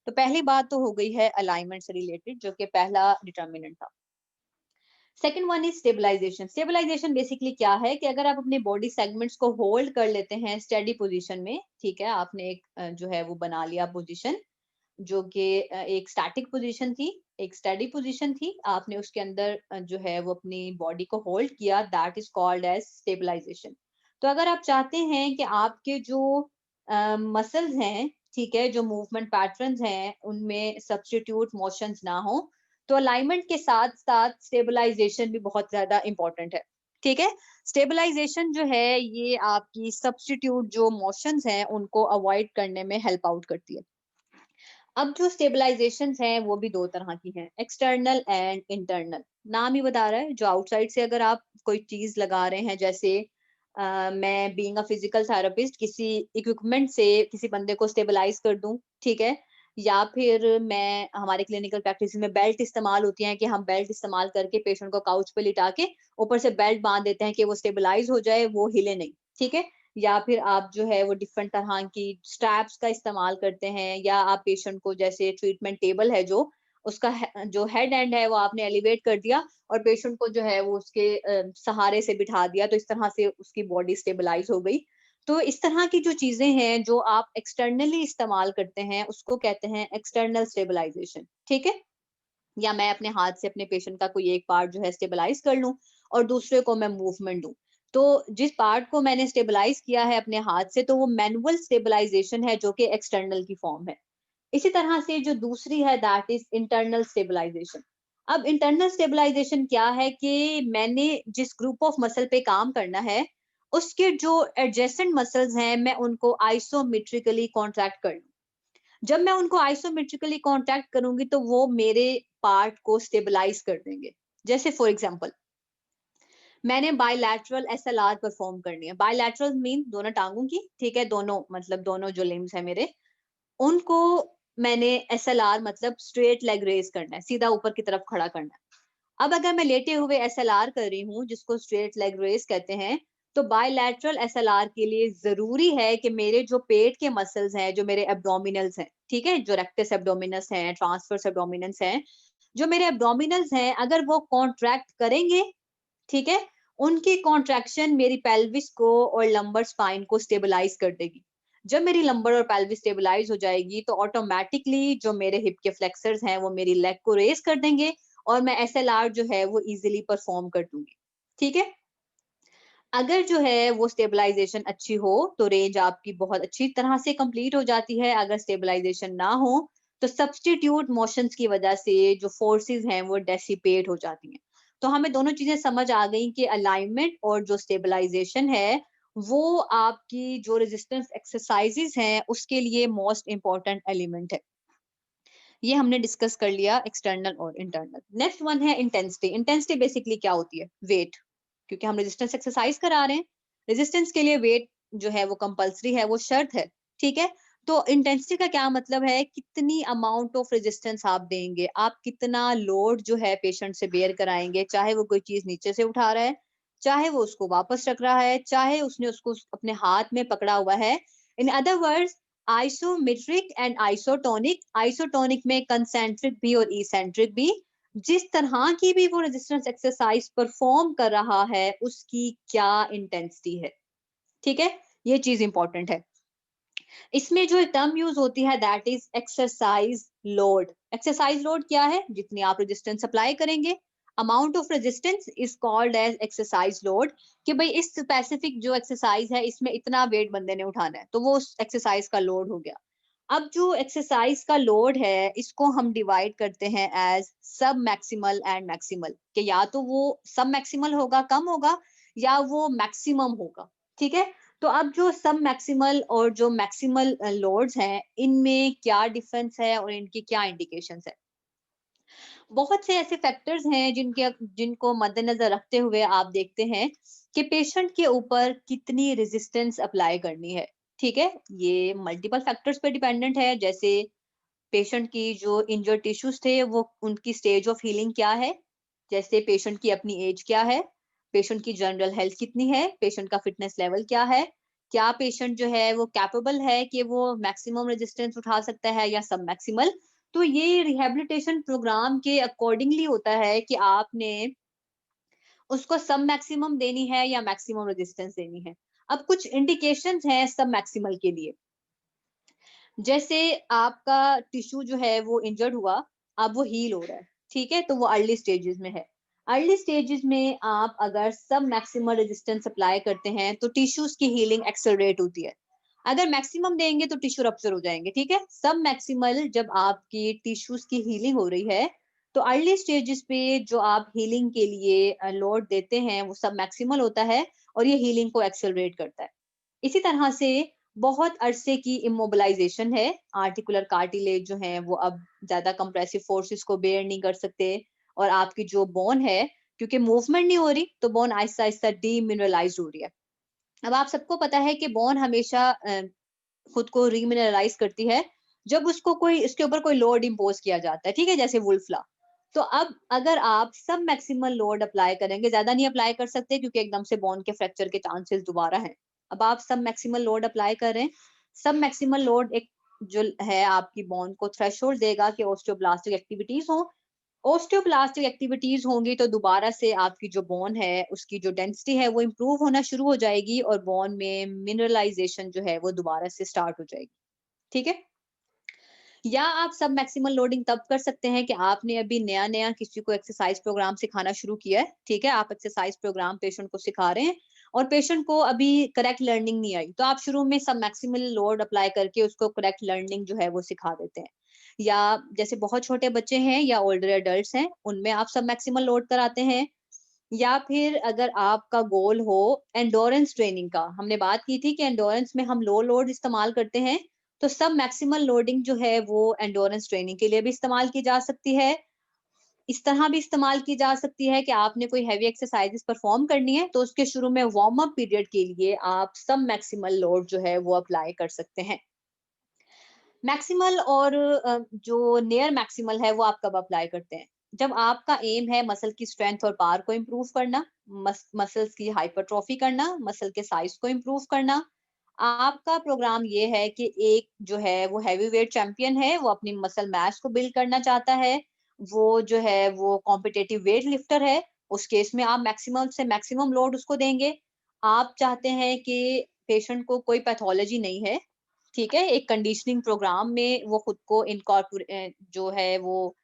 तो पहली बात तो हो गई है अलाइनमेंट से रिलेटेड, जो कि पहला डिटर्मिनेंट था। Second one is stabilization. Stabilization basically क्या है कि अगर आप अपने बॉडी सेगमेंट्स को होल्ड कर लेते हैं स्टेडी पोजीशन में, ठीक है, आपने एक जो है वो बना लिया पोजीशन जो कि एक स्टैटिक पोजीशन थी, एक स्टेडी पोजीशन थी, आपने उसके अंदर जो है वो अपनी बॉडी को होल्ड किया, that is called as stabilization. तो अगर आप चाहते हैं कि आपके जो मसल्स हैं, ठीक है, जो मूवमेंट पैटर्न्स हैं उनमें सब्स्टिट्यूट मोशंस ना हो, तो अलाइनमेंट के साथ साथ स्टेबलाइजेशन भी बहुत ज्यादा इंपॉर्टेंट है, ठीक है। स्टेबलाइजेशन जो है ये आपकी सब्स्टिट्यूट जो मोशंस हैं उनको अवॉइड करने में हेल्प आउट करती है। अब जो स्टेबलाइजेशन हैं वो भी दो तरह की हैं, एक्सटर्नल एंड इंटरनल। नाम ही बता रहा है, जो आउटसाइड से अगर आप कोई चीज लगा रहे हैं, जैसे मैं बीइंग अ फिजिकल थेरेपिस्ट किसी इक्विपमेंट से किसी बंदे को स्टेबलाइज कर दूं, ठीक है, या फिर मैं हमारे क्लिनिकल प्रैक्टिस में बेल्ट इस्तेमाल होती है कि हम बेल्ट इस्तेमाल करके पेशेंट को काउच पे लिटा के ऊपर से बेल्ट बांध देते हैं कि वो स्टेबलाइज हो जाए, वो हिले नहीं, ठीक है। या फिर आप जो है वो डिफरेंट तरह की स्ट्रैप्स का इस्तेमाल करते हैं, या आप पेशेंट को जैसे ट्रीटमेंट टेबल है जो उसका जो हेड एंड है वो आपने एलिवेट कर दिया और पेशेंट को जो है वो उसके सहारे से बिठा दिया, तो इस तरह से उसकी बॉडी स्टेबलाइज हो गई। तो इस तरह की जो चीजें हैं जो आप एक्सटर्नली इस्तेमाल करते हैं उसको कहते हैं एक्सटर्नल स्टेबलाइजेशन, ठीक है। या मैं अपने हाथ से अपने पेशेंट का कोई एक पार्ट जो है स्टेबलाइज कर लूं और दूसरे को मैं मूवमेंट दूं, तो जिस पार्ट को मैंने स्टेबलाइज किया है अपने हाथ से तो वो मैनुअल स्टेबलाइजेशन है जो कि एक्सटर्नल की फॉर्म है। इसी तरह से जो दूसरी है दैट इज इंटरनल स्टेबलाइजेशन। अब इंटरनल स्टेबलाइजेशन क्या है कि मैंने जिस ग्रुप ऑफ मसल पे काम करना है उसके जो एडजेसेंट मसल्स हैं मैं उनको आइसोमेट्रिकली कॉन्ट्रैक्ट कर लूं। जब मैं उनको आइसोमेट्रिकली कॉन्ट्रैक्ट करूंगी तो वो मेरे पार्ट को स्टेबलाइज कर देंगे। जैसे फॉर एग्जांपल मैंने बायलैटरल एसएलआर परफॉर्म करनी है। बायलैटरल मीन दोनों टांगों की, ठीक है, दोनों मतलब दोनों जो लिम्स है मेरे उनको मैंने एसएलआर मतलब स्ट्रेट लेग रेज करना है, सीधा ऊपर की तरफ खड़ा करना है। अब अगर मैं लेटे हुए एसएलआर कर रही हूँ जिसको स्ट्रेट लेग रेज कहते हैं, तो बायलैटरल एसएलआर के लिए जरूरी है कि मेरे जो पेट के मसल्स हैं, जो मेरे एब्डोमिनल्स हैं, ठीक है, जो रेक्टस एब्डोमिनस हैं, ट्रांसवर्स एब्डोमिनस हैं, जो मेरे एब्डोमिनल्स हैं अगर वो कॉन्ट्रैक्ट करेंगे, ठीक है, उनकी कॉन्ट्रैक्शन मेरी पेल्विस को और लंबर स्पाइन को स्टेबलाइज कर देगी। जब मेरी लंबर और पेल्विस स्टेबलाइज हो जाएगी तो ऑटोमेटिकली जो मेरे हिप के फ्लेक्सर्स हैं वो मेरी लेग को रेज कर देंगे और मैं एसएलआर जो है वो इजीली परफॉर्म कर दूंगी, ठीक है। अगर जो है वो स्टेबलाइजेशन अच्छी हो तो रेंज आपकी बहुत अच्छी तरह से कंप्लीट हो जाती है। अगर स्टेबलाइजेशन ना हो तो सब्स्टिट्यूट मोशंस की वजह से जो फोर्सेस हैं वो डेसिपेट हो जाती हैं। तो हमें दोनों चीजें समझ आ गई कि अलाइनमेंट और जो स्टेबलाइजेशन है वो आपकी जो रेजिस्टेंस एक्सरसाइजेस हैं उसके लिए मोस्ट इंपॉर्टेंट एलिमेंट है। ये हमने डिस्कस कर लिया एक्सटर्नल और इंटरनल। नेक्स्ट वन है इंटेंसिटी। इंटेंसिटी बेसिकली क्या होती है? वेट, क्योंकि हम रेजिस्टेंस एक्सरसाइज करा रहे हैं, रेजिस्टेंस के लिए वेट जो है वो कंपल्सरी है, वो शर्त है, ठीक है। तो इंटेंसिटी का क्या मतलब है? कितनी अमाउंट ऑफ रेजिस्टेंस आप देंगे, आप कितना लोड जो है पेशेंट से बेयर कराएंगे, चाहे वो कोई चीज नीचे से उठा रहा है, चाहे वो उसको वापस रख रहा है, चाहे उसने उसको अपने हाथ में पकड़ा हुआ है। In other words, isometric and isotonic, isotonic में कंसेंट्रिक भी और इसेंट्रिक भी, जिस तरह की भी वो रेजिस्टेंस एक्सरसाइज परफॉर्म कर रहा है उसकी क्या इंटेंसिटी है, ठीक है। ये चीज इंपॉर्टेंट है। इसमें जो टर्म यूज होती है that is exercise load. Exercise load क्या है? जितनी आप रेजिस्टेंस अप्लाई करेंगे, amount of resistance is called as exercise load, कि भाई इस स्पेसिफिक जो एक्सरसाइज है इसमें इतना वेट बंदे ने उठाना है, तो वो उस एक्सरसाइज का लोड हो गया। अब जो एक्सरसाइज का लोड है इसको हम डिवाइड करते हैं एज सब मैक्सिमल एंड मैक्सिमल, कि या तो वो सब मैक्सिमल होगा, कम होगा, या वो मैक्सिमम होगा, ठीक है। तो अब जो सब मैक्सिमल और जो मैक्सिमल लोड्स हैं, इनमें क्या डिफरेंस है और इनकी क्या इंडिकेशंस है? बहुत से ऐसे फैक्टर्स हैं जिनको मद्देनजर रखते हुए आप देखते हैं कि पेशेंट के ऊपर कितनी रेजिस्टेंस अप्लाई करनी है, ठीक है। ये मल्टीपल फैक्टर्स पे डिपेंडेंट है, जैसे पेशेंट की जो इंजर्ड टिश्यूज थे वो उनकी स्टेज ऑफ हीलिंग क्या है, जैसे पेशेंट की अपनी एज क्या है, पेशेंट की जनरल हेल्थ कितनी है, पेशेंट का फिटनेस लेवल क्या है, क्या पेशेंट जो है वो कैपेबल है कि वो मैक्सिमम रेजिस्टेंस उठा सकता है या सब मैक्सिमल। तो ये रिहेबिलिटेशन प्रोग्राम के अकॉर्डिंगली होता है कि आपने उसको सब मैक्सिमम देनी है या मैक्सिमम रेजिस्टेंस देनी है। अब कुछ इंडिकेशंस हैं सब मैक्सिमल के लिए, जैसे आपका टिश्यू जो है वो इंजर्ड हुआ, अब वो हील हो रहा है, ठीक है, तो वो अर्ली स्टेजेस में है। अर्ली स्टेजेस में आप अगर सब मैक्सिमम रेजिस्टेंस अप्लाई करते हैं तो टिश्यूज की हीलिंग एक्सेलरेट होती है। अगर मैक्सिमम देंगे तो टिश्यू रप्चर हो जाएंगे, ठीक है। सब मैक्सिमल जब आपकी टिश्यूज की हीलिंग हो रही है तो अर्ली स्टेजेस पे जो आप हीलिंग के लिए लोड देते हैं वो सब मैक्सिमल होता है और ये हीलिंग को एक्सेलरेट करता है। इसी तरह से बहुत अरसे की इमोबिलाइजेशन है, आर्टिकुलर कार्टिलेज जो है वो अब ज्यादा कंप्रेसिव फोर्सेस को बेयर नहीं कर सकते, और आपकी जो बोन है क्योंकि मूवमेंट नहीं हो रही तो बोन आहिस्ता आहिस्ता डीमिनरलाइज हो रही है। अब आप सबको पता है कि बोन हमेशा खुद को रीमिनरलाइज करती है जब उसको कोई इसके ऊपर कोई लोड इम्पोज किया जाता है, ठीक है, जैसे वुल्फ लॉ। तो अब अगर आप सब मैक्सिमल लोड अप्लाई करेंगे, ज्यादा नहीं अप्लाई कर सकते क्योंकि एकदम से बोन के फ्रैक्चर के चांसेस दोबारा हैं। अब आप सब मैक्सिमल लोड अप्लाई कर रहे हैं, सब मैक्सिमल लोड एक जो है आपकी बोन को थ्रेशोल्ड देगा कि ओस्टियोब्लास्टिक एक्टिविटीज हो। ओस्टियोब्लास्टिक एक्टिविटीज होंगी तो दोबारा से आपकी जो बोन है उसकी जो डेंसिटी है वो इम्प्रूव होना शुरू हो जाएगी और बोन में मिनरलाइजेशन जो है वो दोबारा से स्टार्ट हो जाएगी, ठीक है। या आप सब मैक्सिमल लोडिंग तब कर सकते हैं कि आपने अभी नया नया किसी को एक्सरसाइज प्रोग्राम सिखाना शुरू किया है, ठीक है, आप एक्सरसाइज प्रोग्राम पेशेंट को सिखा रहे हैं और पेशेंट को अभी करेक्ट लर्निंग नहीं आई, तो आप शुरू में सब मैक्सिमल लोड अप्लाई करके उसको करेक्ट लर्निंग जो है वो सिखा देते हैं। या जैसे बहुत छोटे बच्चे हैं या ओल्डर एडल्ट्स हैं, उनमें आप सब मैक्सिमल लोड कराते हैं। या फिर अगर आपका गोल हो एंडोरेंस ट्रेनिंग का, हमने बात की थी कि एंडोरेंस में हम लो लोड इस्तेमाल करते हैं, तो सब मैक्सिमल लोडिंग जो है वो एंडोरेंस ट्रेनिंग के लिए भी इस्तेमाल की जा सकती है। इस तरह भी इस्तेमाल की जा सकती है कि आपने कोई हैवी एक्सरसाइजेस परफॉर्म करनी है तो उसके शुरू में वार्म अप पीरियड के लिए आप सब मैक्सिमल लोड जो है वो अप्लाई कर सकते हैं। मैक्सिमल और जो नियर मैक्सिमल है वो आप कब अप्लाई करते हैं? जब आपका एम है मसल की स्ट्रेंथ और पावर को इम्प्रूव करना, मसल्स की हाइपरट्रॉफी करना, मसल के साइज को इम्प्रूव करना। आपका प्रोग्राम ये है कि एक जो है वो हैवी वेट चैंपियन है, वो अपनी मसल मास को बिल्ड करना चाहता है, वो जो है वो कॉम्पिटेटिव वेट लिफ्टर है, उस केस में आप मैक्सिमम से मैक्सिमम लोड उसको देंगे। आप चाहते हैं कि पेशेंट को कोई पैथोलॉजी नहीं है, ठीक है, एक कंडीशनिंग प्रोग्राम में वो खुद को इनकॉर्पोरेट जो है वो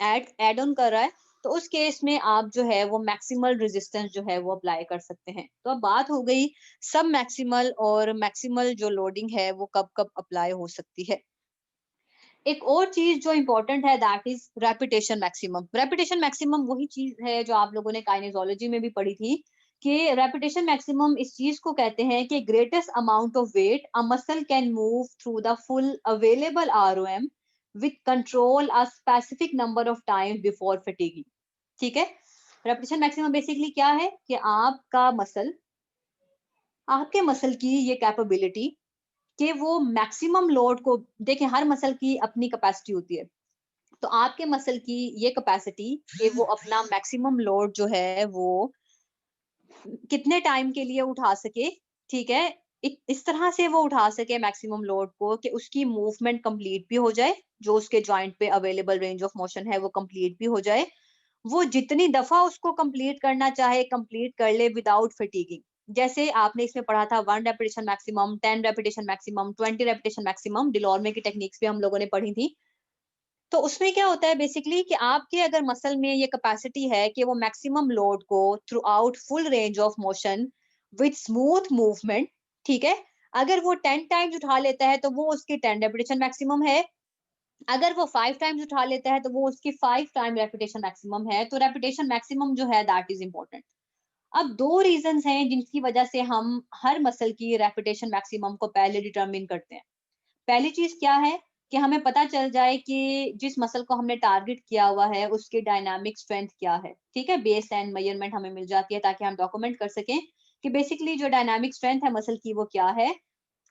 ऐड ऑन कर रहा है, तो उस केस में आप जो है वो मैक्सिमल रेजिस्टेंस जो है वो अप्लाई कर सकते हैं। तो अब बात हो गई सब मैक्सिमल और मैक्सिमल जो लोडिंग है वो कब कब अप्लाई हो सकती है। एक और चीज जो इंपॉर्टेंट है that is repetition maximum. Repetition maximum वही चीज है जो आप लोगों ने काइनेजोलॉजी में भी पढ़ी थी कि रेपिटेशन मैक्सिमम इस चीज को कहते हैं कि greatest amount of weight a muscle can move through the full available ROM with control a specific number of times before fatiguing. ठीक है, रेपिटेशन मैक्सिमम बेसिकली क्या है कि आपके मसल की ये कैपेबिलिटी कि वो मैक्सिमम लोड को, देखें हर मसल की अपनी कैपेसिटी होती है, तो आपके मसल की ये कैपेसिटी कि वो अपना मैक्सिमम लोड जो है वो कितने टाइम के लिए उठा सके, ठीक है, इस तरह से वो उठा सके मैक्सिमम लोड को कि उसकी मूवमेंट कंप्लीट भी हो जाए, जो उसके जॉइंट पे अवेलेबल रेंज ऑफ मोशन है वो कंप्लीट भी हो जाए, वो जितनी दफा उसको कंप्लीट करना चाहे कंप्लीट कर ले विदाउट फटीगिंग। जैसे आपने इसमें पढ़ा था 1 repetition maximum, 10 repetition maximum, 20 repetition maximum, DeLorme की टेक्निक्स भी हम लोगों ने पढ़ी थी। तो उसमें क्या होता है बेसिकली कि आपके अगर मसल में ये कैपेसिटी है कि वो मैक्सिमम लोड को through out full range of motion with smooth movement, ठीक है, अगर वो 10 टाइम्स उठा लेता है तो वो उसकी 10 रेपिटेशन मैक्सिमम है, अगर वो 5 टाइम्स उठा लेता है तो वो उसकी 5 टाइम रेपिटेशन मैक्सिमम है। तो रेपिटेशन मैक्सिमम जो है दैट इज इंपॉर्टेंट। अब दो रीजंस हैं जिनकी वजह से हम हर मसल की रेपिटेशन मैक्सिमम को पहले डिटरमिन करते हैं। पहली चीज क्या है कि हमें पता चल जाए कि जिस मसल को हमने टारगेट किया हुआ है उसकी डायनामिक स्ट्रेंथ क्या है, ठीक है, बेस लाइन मेजरमेंट हमें मिल जाती है ताकि हम डॉक्यूमेंट कर सकें कि बेसिकली जो डायनामिक स्ट्रेंथ है मसल की वो क्या है,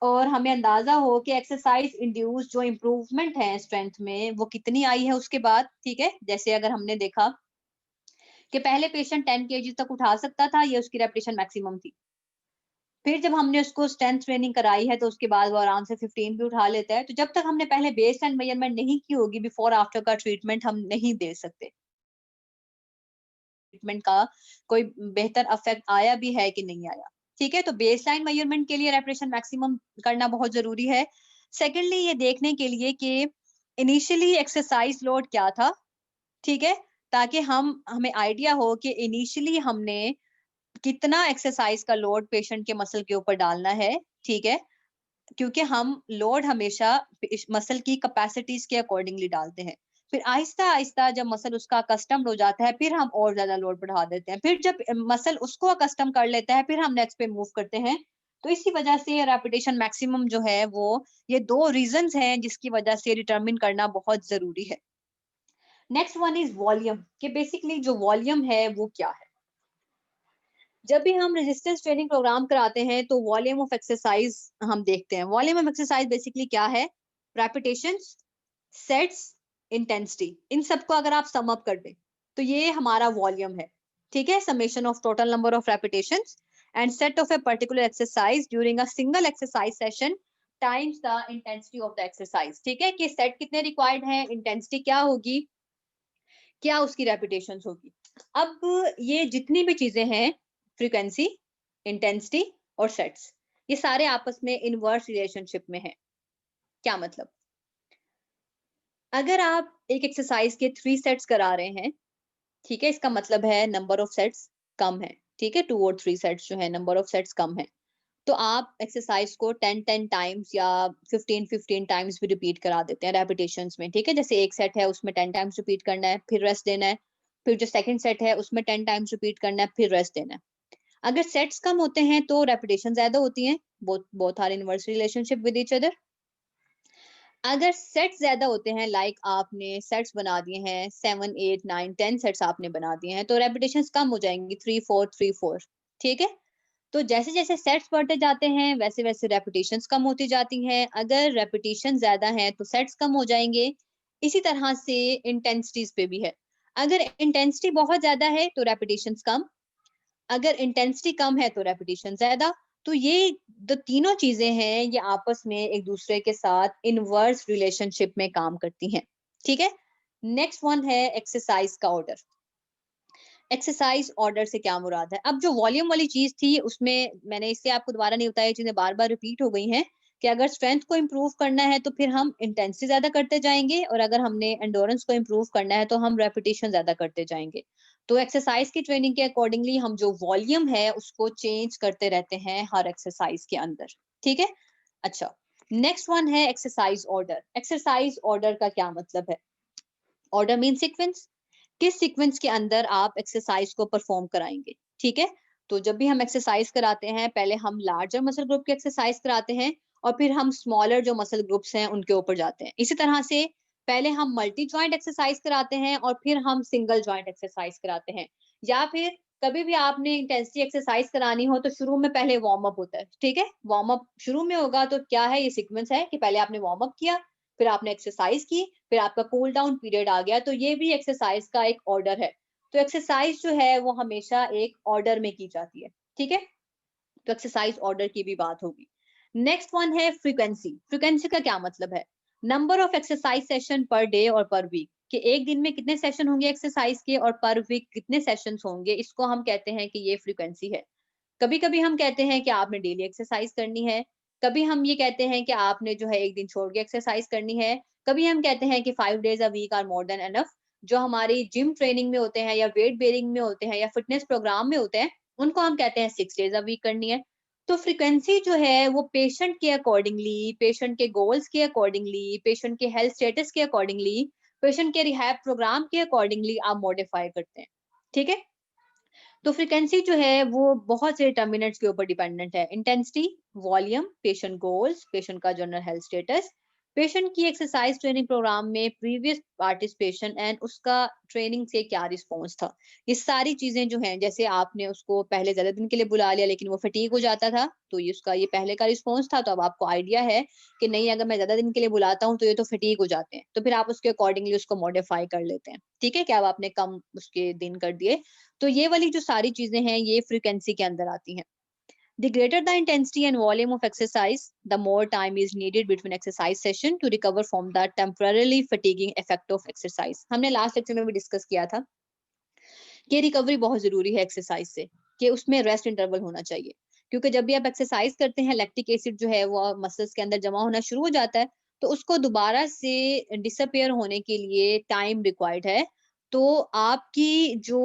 और हमें अंदाजा हो कि एक्सरसाइज इंड्यूस जो इम्प्रूवमेंट है स्ट्रेंथ में वो कितनी आई है उसके बाद, ठीक है। जैसे अगर हमने देखा कि पहले पेशेंट 10 kg तक उठा सकता था, ये उसकी रेपिटेशन मैक्सिमम थी, फिर जब हमने उसको स्ट्रेंथ ट्रेनिंग कराई है तो उसके बाद वो आराम से 15 भी उठा लेता है। तो जब तक हमने पहले बेस लाइन मेजरमेंट नहीं की होगी, बिफोर आफ्टर का ट्रीटमेंट हम नहीं दे सकते, ट्रीटमेंट का कोई बेहतर इफेक्ट आया भी है कि नहीं आया, ठीक है। तो बेस लाइन मेजरमेंट के लिए रेपिटेशन मैक्सिमम करना बहुत जरूरी है। सेकेंडली ये देखने के लिए कि इनिशियली एक्सरसाइज लोड क्या था, ठीक है, ताकि हमें आइडिया हो कि इनिशियली हमने कितना एक्सरसाइज का लोड पेशेंट के मसल के ऊपर डालना है, ठीक है, क्योंकि हम लोड हमेशा मसल की कैपेसिटीज के अकॉर्डिंगली डालते हैं। फिर आहिस्ता आहिस्ता जब मसल उसका अकस्टम्ड हो जाता है फिर हम और ज्यादा लोड बढ़ा देते हैं, फिर जब मसल उसको अकस्टम कर लेता है फिर हम नेक्स्ट पे मूव करते हैं। तो इसी वजह से रेपिटेशन मैक्सिमम जो है वो, ये दो रीजंस हैं जिसकी वजह से डिटरमिन करना बहुत जरूरी है। नेक्स्ट वन इज वॉल्यूम, कि बेसिकली जो वॉल्यूम है वो क्या है। जब भी हम रेजिस्टेंस ट्रेनिंग प्रोग्राम कराते हैं तो वॉल्यूम ऑफ एक्सरसाइज हम देखते हैं। वॉल्यूम ऑफ एक्सरसाइज बेसिकली क्या है, रेपिटेशंस, सेट्स, इंटेंसिटी, इन सबको अगर आप सम अप कर दें तो ये हमारा वॉल्यूम है, ठीक है, summation of total number of repetitions and set of a particular exercise during a single exercise session times the intensity of the exercise, ठीक है, कि सेट कितने रिक्वायर्ड हैं, इंटेंसिटी क्या होगी, क्या उसकी रेपिटेशंस होगी। अब ये जितनी भी चीजें हैं, फ्रीक्वेंसी, इंटेंसिटी और सेट्स, ये सारे आपस में इनवर्स रिलेशनशिप में हैं। क्या मतलब, अगर आप एक एक्सरसाइज के 3 सेट्स करा रहे हैं, ठीक है, इसका मतलब है नंबर ऑफ सेट्स कम है, ठीक है, 2 और 3 सेट्स जो है नंबर ऑफ सेट्स कम है, तो आप एक्सरसाइज को 10 टाइम्स या 15 टाइम्स भी रिपीट करा देते हैं रेपिटेशंस में, ठीक है। जैसे एक सेट है उसमें 10 टाइम्स रिपीट करना है, फिर रेस्ट देना है, फिर जो सेकंड सेट है उसमें 10 टाइम्स रिपीट करना है, फिर रेस्ट देना है। अगर सेट्स कम होते हैं तो रेपिटेशन ज्यादा होती हैं, both are inverse relationship with each other. अगर सेट्स ज्यादा होते हैं, लाइक आपने सेट्स बना दिए हैं 7 8 9 10 सेट्स आपने बना दिए हैं, तो रेपिटेशंस कम हो जाएंगी 3 4 3 4, ठीक है। तो जैसे जैसे सेट्स बढ़ते जाते हैं वैसे वैसे रेपिटेशंस कम होती जाती हैं। अगर रेपिटेशन ज्यादा है तो सेट्स कम हो जाएंगे। इसी तरह से इंटेंसिटीज पे भी है, अगर इंटेंसिटी बहुत ज्यादा है तो रेपिटेशंस कम, अगर इंटेंसिटी कम है तो रेपिटेशन ज्यादा। तो ये जो तीनों चीजें हैं ये आपस में एक दूसरे के साथ इनवर्स रिलेशनशिप में काम करती हैं, ठीक है। नेक्स्ट वन है एक्सरसाइज का ऑर्डर। एक्सरसाइज ऑर्डर से क्या मुराद है, अब जो वॉल्यूम वाली चीज थी उसमें मैंने इससे आपको दोबारा नहीं बताया, चीजें बार बार रिपीट हो गई हैं कि अगर स्ट्रेंथ को इम्प्रूव करना है तो फिर हम इंटेंसिटी ज्यादा करते जाएंगे, और अगर हमने एंडोरेंस को इम्प्रूव करना है तो हम रेपिटेशन ज्यादा करते जाएंगे। तो एक्सरसाइज की ट्रेनिंग के अकॉर्डिंगली हम जो वॉल्यूम है उसको चेंज करते रहते हैं हर एक्सरसाइज के अंदर, ठीक है। अच्छा, नेक्स्ट वन है एक्सरसाइज ऑर्डर। एक्सरसाइज ऑर्डर का क्या मतलब है, ऑर्डर मीन सीक्वेंस, किस सीक्वेंस के अंदर आप एक्सरसाइज को परफॉर्म कराएंगे, ठीक है। तो जब भी हम एक्सरसाइज कराते हैं पहले हम लार्जर मसल ग्रुप की एक्सरसाइज कराते हैं और फिर हम स्मॉलर जो मसल ग्रुप्स हैं उनके ऊपर जाते हैं। इसी तरह से पहले हम मल्टी जॉइंट एक्सरसाइज कराते हैं और फिर हम सिंगल जॉइंट एक्सरसाइज कराते हैं। या फिर कभी भी आपने इंटेंसिटी एक्सरसाइज करानी हो तो शुरू में पहले वार्म अप होता है, ठीक है? वार्म अप शुरू में होगा तो क्या है, ये सीक्वेंस है कि पहले आपने वार्म अप किया, फिर आपने एक्सरसाइज की, फिर आपका कूल डाउन पीरियड आ गया, तो ये भी एक्सरसाइज का एक ऑर्डर है। तो एक्सरसाइज जो है वो हमेशा एक ऑर्डर में की जाती है, ठीक है? तो एक्सरसाइज ऑर्डर की भी बात होगी। नेक्स्ट वन है फ्रीक्वेंसी। फ्रीक्वेंसी का क्या मतलब है? Number of exercise session per day और पर वीक, कि एक दिन में कितने सेशन होंगे एक्सरसाइज के और पर वीक कितने सेशंस होंगे, इसको हम कहते हैं कि ये फ्रीक्वेंसी है। कभी कभी हम कहते हैं कि आपने डेली एक्सरसाइज करनी है, कभी हम ये कहते हैं कि आपने जो है एक दिन छोड़ के एक्सरसाइज करनी है, कभी हम कहते हैं कि 5 days a week are more than enough. जो हमारी जिम ट्रेनिंग में होते हैं या वेट बेयरिंग में होते हैं या फिटनेस प्रोग्राम में होते हैं, उनको हम कहते हैं 6 days अ वीक करनी है। तो फ्रीक्वेंसी जो है वो पेशेंट के अकॉर्डिंगली, पेशेंट के गोल्स के अकॉर्डिंगली, पेशेंट के हेल्थ स्टेटस के अकॉर्डिंगली, पेशेंट के रिहैब प्रोग्राम के अकॉर्डिंगली आप मॉडिफाई करते हैं, ठीक है? तो फ्रीक्वेंसी जो है वो बहुत से डिटर्मिनेंट्स के ऊपर डिपेंडेंट है। Intensity, volume, patient goals, patient का जनरल हेल्थ स्टेटस, पेशेंट की एक्सरसाइज ट्रेनिंग प्रोग्राम में प्रीवियस पार्टिसिपेशन एंड उसका ट्रेनिंग से क्या रिस्पॉन्स था। ये सारी चीजें जो हैं, जैसे आपने उसको पहले ज्यादा दिन के लिए बुला लिया लेकिन वो फटीग हो जाता था, तो ये उसका ये पहले का रिस्पॉन्स था। तो अब आपको आइडिया है कि नहीं, अगर मैं ज्यादा दिन के लिए बुलाता हूँ तो ये तो फटीग हो जाते हैं, तो फिर आप उसके अकॉर्डिंगली उसको मॉडिफाई कर लेते हैं, ठीक है? क्या अब आपने कम उसके दिन कर दिए। तो ये वाली जो सारी चीजें हैं ये फ्रीक्वेंसी के अंदर आती हैं। The greater the intensity and volume of exercise, the more time is needed between exercise session to recover from the temporarily fatiguing effect of exercise. हमने लास्ट लेक्चर में भी डिस्कस किया था कि रिकवरी बहुत जरूरी है एक्सरसाइज से, कि उसमें रेस्ट इंटरवल होना चाहिए, क्योंकि जब भी आप एक्सरसाइज करते हैं लैक्टिक एसिड जो है वो मसल्स के अंदर जमा होना शुरू हो जाता है, तो उसको दोबारा से डिसअपियर होने के लिए टाइम रिक्वायर्ड है। तो आपकी जो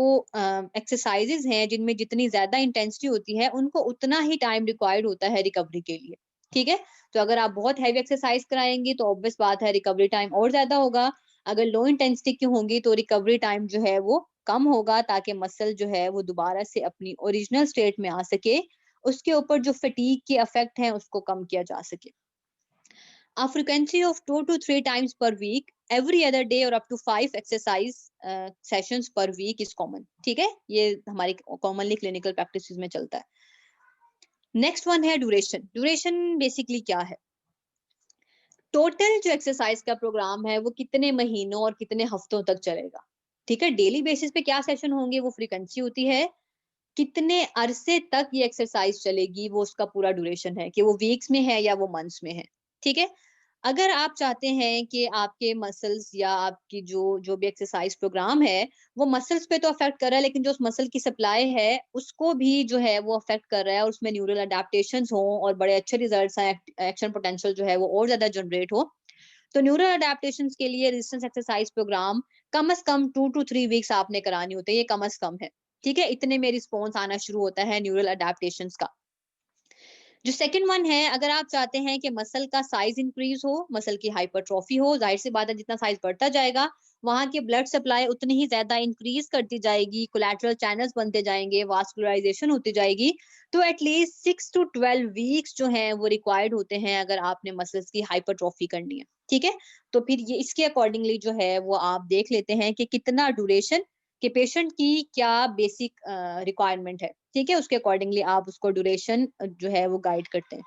एक्सरसाइजेज हैं जिनमें जितनी ज्यादा इंटेंसिटी होती है उनको उतना ही टाइम रिक्वायर्ड होता है रिकवरी के लिए, ठीक है? तो अगर आप बहुत हैवी एक्सरसाइज कराएंगे तो ऑब्वियस बात है रिकवरी टाइम और ज्यादा होगा। अगर लो इंटेंसिटी की होंगी तो रिकवरी टाइम जो है वो कम होगा, ताकि मसल जो है वो दोबारा से अपनी ओरिजिनल स्टेट में आ सके, उसके ऊपर जो फटीग के इफेक्ट हैं उसको कम किया जा सके। A frequency of 2 to 3 times per week, every other day or up to 5 exercise sessions per week is common, ठीक है? ये हमारी कॉमनली क्लिनिकल प्रैक्टिसेस में चलता है। नेक्स्ट वन है ड्यूरेशन। ड्यूरेशन बेसिकली क्या है? टोटल जो एक्सरसाइज का प्रोग्राम है वो कितने महीनों और कितने हफ्तों तक चलेगा, ठीक है? डेली बेसिस पे क्या सेशन होंगे वो फ्रीक्वेंसी होती है। कितने अरसे तक ये एक्सरसाइज चलेगी वो उसका पूरा ड्यूरेशन है, कि वो वीक्स में है या वो मंथ्स में है, ठीक है? अगर आप चाहते हैं कि आपके मसल्स या आपकी जो जो भी एक्सरसाइज प्रोग्राम है वो मसल्स पे तो अफेक्ट कर रहा है, लेकिन जो उस मसल की सप्लाई है उसको भी जो है वो अफेक्ट कर रहा है और उसमें न्यूरल अडेप्टेशंस हो और बड़े अच्छे रिजल्ट्स आए, एक्शन पोटेंशियल जो है वो और ज्यादा जनरेट हो, तो न्यूरल अडेप्टेशंस के लिए रेजिस्टेंस एक्सरसाइज प्रोग्राम कम से कम 2 to 3 वीक्स आपने करानी होती है। ये कम से कम है, ठीक है? इतने में रिस्पॉन्स आना शुरू होता है न्यूरल अडेप्टेशंस का। जो सेकंड वन है, अगर आप चाहते हैं कि मसल का साइज इंक्रीज हो, मसल की हाइपरट्रॉफी हो, जाहिर सी बात है जितना साइज बढ़ता जाएगा वहां की ब्लड सप्लाई उतनी ही ज्यादा इंक्रीज करती जाएगी, कोलैटरल चैनल्स बनते जाएंगे, वास्कुलराइजेशन होती जाएगी, तो एटलीस्ट 6 to 12 वीक्स जो हैं वो रिक्वायर्ड होते हैं अगर आपने मसल्स की हाइपरट्रॉफी करनी है, ठीक है? तो फिर ये इसके अकॉर्डिंगली जो है वो आप देख लेते हैं कि कितना ड्यूरेशन कि पेशेंट की क्या बेसिक रिक्वायरमेंट है, ठीक है? उसके अकॉर्डिंगली आप उसको ड्यूरेशन जो है वो गाइड करते हैं।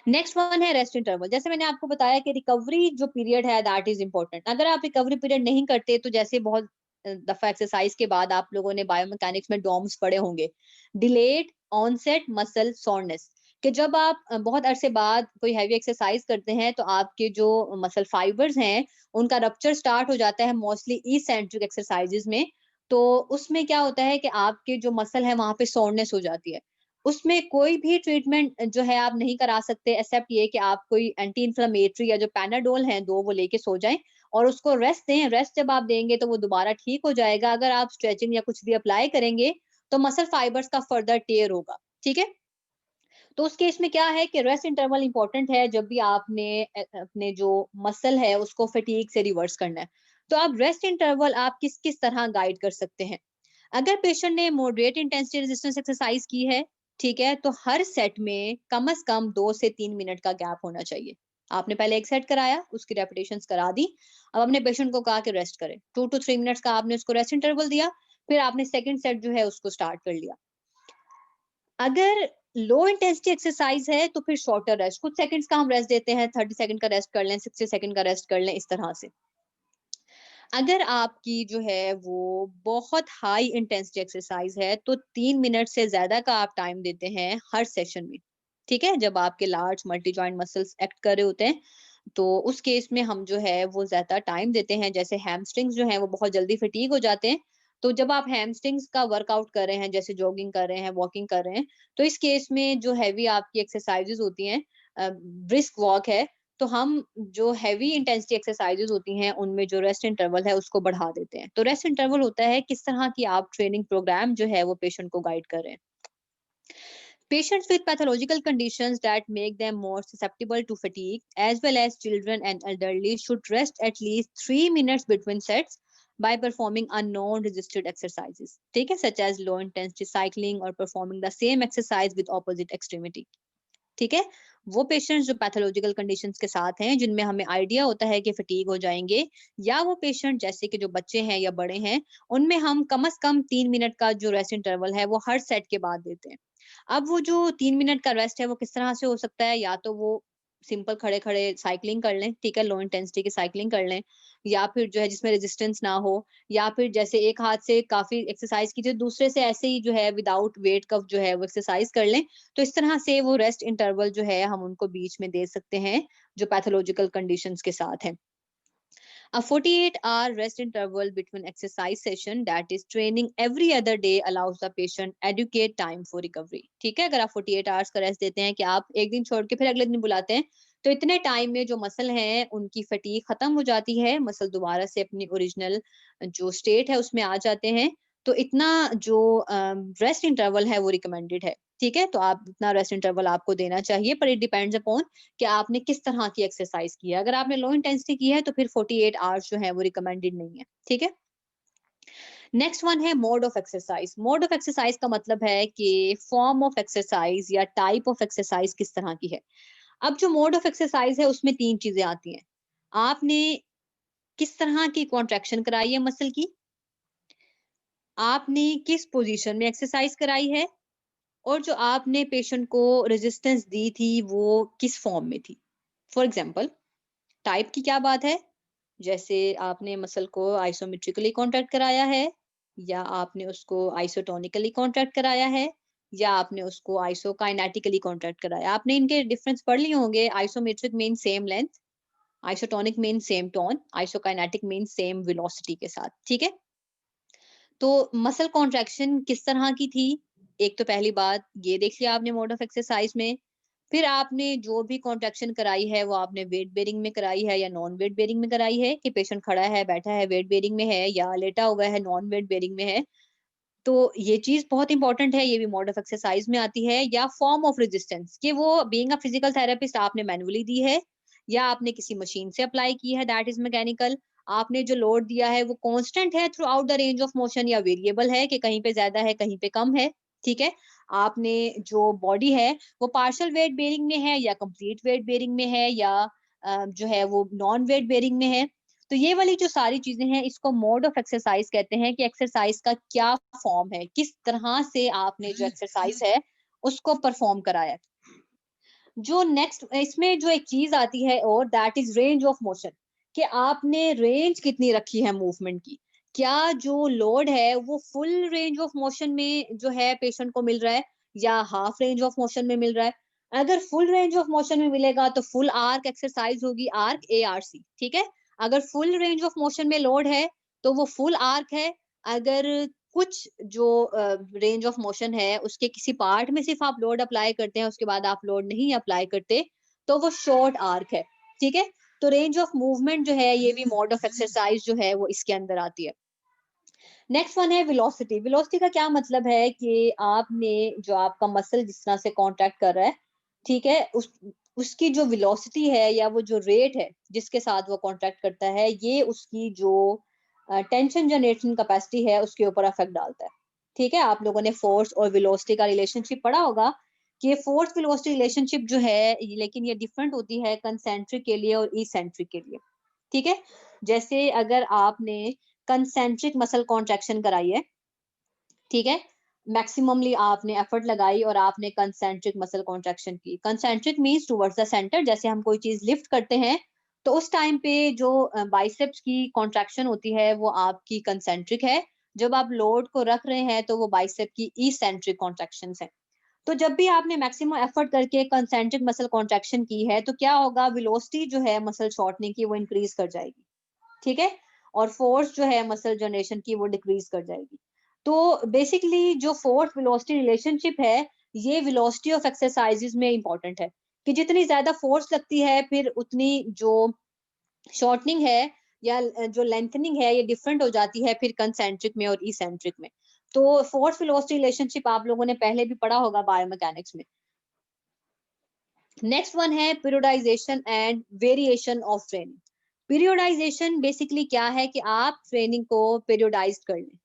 नेक्स्ट वन है रेस्ट इंटरवल। जैसे मैंने आपको बताया कि रिकवरी जो पीरियड है दैट इज इंपॉर्टेंट। अगर आप रिकवरी पीरियड नहीं करते तो जैसे बहुत दफा एक्सरसाइज के बाद आप लोगों ने बायोमैकेनिक्स में डॉम्स पढ़े होंगे, डिलेड ऑनसेट मसल सोरनेस, कि जब आप बहुत अरसे बाद कोई हैवी एक्सरसाइज करते हैं तो आपके जो मसल फाइबर्स हैं उनका रप्चर स्टार्ट हो जाता है मोस्टली इसेंट्रिक एक्सरसाइजेज में। तो उसमें क्या होता है कि आपके जो मसल है वहां पे सोरनेस हो जाती है। उसमें कोई भी ट्रीटमेंट जो है आप नहीं करा सकते एक्सेप्ट ये कि आप कोई एंटी इन्फ्लेमेटरी या जो पैनाडोल हैं 2 वो लेके सो जाएं और उसको रेस्ट दें। रेस्ट जब आप देंगे तो वो दोबारा ठीक हो जाएगा। अगर आप स्ट्रेचिंग या कुछ भी अप्लाई करेंगे तो मसल फाइबर्स का फर्दर टेयर होगा, ठीक है? तो उस केस में क्या है कि रेस्ट इंटरवल इंपॉर्टेंट है जब भी आपने अपने जो मसल है उसको फटीग से रिवर्स करना है। तो आप रेस्ट इंटरवल आप किस किस तरह गाइड कर सकते हैं? अगर पेशेंट ने मॉडरेट इंटेंसिटी रेजिस्टेंस एक्सरसाइज की है, ठीक है, तो हर सेट में कम से कम 2 से 3 मिनट का गैप होना चाहिए, आपने पहले एक सेट कराया, उसकी रेपिटेशंस करा दी, अब अपने पेशेंट को कहा कि रेस्ट करे, 2 to 3 मिनट्स का आपने उसको रेस्ट इंटरवल दिया, फिर आपने सेकंड सेट जो है उसको स्टार्ट कर लिया। अगर लो इंटेंसिटी एक्सरसाइज है तो फिर शॉर्टर रेस्ट, कुछ सेकंड्स का हम रेस्ट देते हैं, 30 सेकंड का रेस्ट कर लें, 60 सेकंड का रेस्ट कर लें, इस तरह से। अगर आपकी जो है वो बहुत हाई इंटेंसिटी एक्सरसाइज है तो 3 मिनट से ज्यादा का आप टाइम देते हैं हर सेशन में, ठीक है। जब आपके large multi joint muscles act कर रहे होते हैं तो उस केस में हम जो है वो ज्यादा टाइम देते हैं। जैसे हैमस्ट्रिंग्स जो हैं वो बहुत जल्दी फटीग हो जाते हैं, तो जब आप हैमस्ट्रिंग्स का वर्कआउट कर रहे हैं, जैसे जॉगिंग कर रहे हैं, वॉकिंग कर रहे हैं, तो इस केस में जो हैवी आपकी एक्सरसाइजेज होती हैं, ब्रिस्क वॉक है, तो हम जो हैवी इंटेंसिटी एक्सरसाइजेज होती हैं उनमें जो रेस्ट इंटरवल है उसको बढ़ा देते हैं। तो रेस्ट इंटरवल होता है किस तरह की आप ट्रेनिंग प्रोग्राम जो है वो पेशेंट को गाइड कर रहे हैं। Patients with pathological conditions that make them more susceptible to fatigue, as well as children and elderly, should rest at least 3 minutes between sets by performing unknown resisted exercises, ठीक है, such as low intensity cycling or performing the same exercise with opposite extremity। ठीक है, वो patients जो pathological conditions के साथ हैं, जिनमें हमें आइडिया होता है कि फटीग हो जाएंगे, या वो पेशेंट जैसे कि जो बच्चे हैं या बड़े हैं, उनमें हम कम से कम 3 मिनट का जो रेस्ट इंटरवल है वो हर सेट के बाद देते हैं। अब वो जो 3 मिनट का रेस्ट है वो किस तरह से हो सकता है, या तो वो सिंपल खड़े खड़े साइकिलिंग कर लें, ठीक है, लो इंटेंसिटी की साइकिलिंग कर लें, या फिर जो है जिसमें रेजिस्टेंस ना हो, या फिर जैसे एक हाथ से काफी एक्सरसाइज कीजिए, दूसरे से ऐसे ही जो है विदाउट वेट कफ जो है वो एक्सरसाइज कर लें। तो इस तरह से वो रेस्ट इंटरवल जो है हम उनको बीच में दे सकते हैं जो पैथोलॉजिकल कंडीशंस के साथ हैं। A 48-hour rest interval between exercise session, that is training every other day, allows the patient adequate time for recovery। ठीक है, अगर आप 48 hours का रेस्ट देते हैं कि आप एक दिन छोड़ के फिर अगले दिन बुलाते हैं, तो इतने टाइम में जो मसल हैं उनकी फटीग खत्म हो जाती है, मसल दोबारा से अपनी ओरिजिनल जो स्टेट है उसमें आ जाते हैं। तो इतना जो रेस्ट इंटरवल है वो रिकमेंडेड है, ठीक है। तो आप इतना रेस्ट इंटरवल आपको देना चाहिए, पर इट डिपेंड्स अपॉन कि आपने किस तरह की एक्सरसाइज की है। अगर आपने लो इंटेंसिटी की है तो फिर 48 आवर्स जो है वो रिकमेंडेड नहीं है, ठीक है। नेक्स्ट वन है mode of exercise. Mode of exercise का मतलब है कि फॉर्म ऑफ एक्सरसाइज या टाइप ऑफ एक्सरसाइज किस तरह की है। अब जो मोड ऑफ एक्सरसाइज है उसमें 3 चीजें आती हैं। आपने किस तरह की कॉन्ट्रैक्शन कराई है मसल की, आपने किस पोजीशन में एक्सरसाइज कराई है, और जो आपने पेशेंट को रेजिस्टेंस दी थी वो किस फॉर्म में थी। फॉर एग्जांपल, टाइप की क्या बात है, जैसे आपने मसल को आइसोमेट्रिकली कॉन्ट्रैक्ट कराया है, या आपने उसको आइसोटोनिकली कॉन्ट्रैक्ट कराया है, या आपने उसको आइसोकाइनेटिकली कॉन्ट्रैक्ट कराया। आपने इनके डिफरेंस पढ़ लिए होंगे। Isometric mean same length, isotonic mean same tone, isokinetic mean same velocity के साथ, ठीक है। तो मसल कॉन्ट्रैक्शन किस तरह की थी, एक तो पहली बात ये देख लिया आपने मोड ऑफ एक्सरसाइज में। फिर आपने जो भी कॉन्ट्रैक्शन कराई है वो आपने वेट बेरिंग में कराई है या नॉन वेट बेरिंग में कराई है, कि पेशेंट खड़ा है, बैठा है, वेट बेरिंग में है, या लेटा हुआ है, नॉन वेट बेरिंग में है। तो ये चीज बहुत इंपॉर्टेंट है, ये भी मोड ऑफ एक्सरसाइज में आती है। या फॉर्म ऑफ रेजिस्टेंस, कि वो बीइंग अ फिजिकल थेरेपिस्ट आपने मैनुअली दी है या आपने किसी मशीन से अप्लाई की है, दैट इज मैकेनिकल। आपने जो लोड दिया है वो कांस्टेंट है through out the range of motion, या वेरिएबल है कि कहीं पे ज्यादा है कहीं पे कम है, ठीक है। आपने जो बॉडी है वो पार्शियल वेट बेरिंग में है या कंप्लीट वेट बेरिंग में है, या जो है वो नॉन वेट बेरिंग में है। तो ये वाली जो सारी चीजें हैं इसको मोड ऑफ एक्सरसाइज कहते हैं, कि एक्सरसाइज का क्या फॉर्म है, किस तरह से आपने जो एक्सरसाइज है उसको परफॉर्म कराया। जो नेक्स्ट इसमें जो एक चीज आती है और that is range of motion, कि आपने रेंज कितनी रखी है मूवमेंट की। क्या जो लोड है वो फुल रेंज ऑफ मोशन में जो है पेशेंट को मिल रहा है, या हाफ रेंज ऑफ मोशन में मिल रहा है। अगर फुल रेंज ऑफ मोशन में मिलेगा तो फुल आर्क एक्सरसाइज होगी, आर्क ARC, ठीक है। अगर फुल रेंज ऑफ मोशन में लोड है तो वो फुल आर्क है। अगर कुछ जो रेंज ऑफ मोशन है उसके किसी पार्ट में सिर्फ आप लोड अप्लाई करते हैं, उसके बाद आप लोड नहीं अप्लाई करते, तो वो शॉर्ट आर्क है, ठीक है। तो रेंज ऑफ मूवमेंट जो है ये भी मोड ऑफ एक्सरसाइज जो है वो इसके अंदर आती है। नेक्स्ट वन है वेलोसिटी। वेलोसिटी का क्या मतलब है कि आपने जो आपका मसल जिस तरह से कॉन्ट्रैक्ट कर रहा है, ठीक है, उसकी जो वेलोसिटी है या वो जो रेट है जिसके साथ वो कॉन्ट्रैक्ट करता है, ये उसकी जो टेंशन जनरेशन कैपेसिटी है उसके ऊपर इफेक्ट डालता है, ठीक है। आप लोगों ने फोर्स और वेलोसिटी का रिलेशनशिप पढ़ा होगा कि फोर्स वेलोसिटी रिलेशनशिप जो है लेकिन ये डिफरेंट होती है कंसेंट्रिक के लिए और इसेंट्रिक के लिए, ठीक है। जैसे अगर आपने कंसेंट्रिक मसल कॉन्ट्रैक्शन कराई है, ठीक है, मैक्सिममली आपने एफर्ट लगाई और आपने कंसेंट्रिक मसल कॉन्ट्रैक्शन की। Concentric means towards the centre, जैसे हम कोई चीज लिफ्ट करते हैं तो उस टाइम पे जो बाइसेप्स की कॉन्ट्रैक्शन होती है वो आपकी कंसेंट्रिक है, जब आप लोड को रख रहे हैं तो वो बाइसेप की इसेंट्रिक कॉन्ट्रैक्शन है। तो जब भी आपने मैक्सिमम एफर्ट करके कंसेंट्रिक मसल कॉन्ट्रैक्शन की है तो क्या होगा, वेलोसिटी जो है मसल शॉर्टनिंग की वो इंक्रीज कर जाएगी, ठीक है, और फोर्स जो है मसल जनरेशन की वो डिक्रीज कर जाएगी। तो बेसिकली जो फोर्स वेलोसिटी रिलेशनशिप है ये वेलोसिटी ऑफ एक्सरसाइजेज में इंपॉर्टेंट है कि जितनी ज्यादा फोर्स लगती है फिर उतनी जो शॉर्टनिंग है या जो लेंथनिंग है ये डिफरेंट हो जाती है फिर कंसेंट्रिक में और इसेंट्रिक में। तो फोर्स वेलोसिटी रिलेशनशिप आप लोगों ने पहले भी पढ़ा होगा बायोमैकेनिक्स में। नेक्स्ट वन है periodisation and variation of training. Periodisation basically क्या है कि आप ट्रेनिंग को पीरियडाइज कर लें,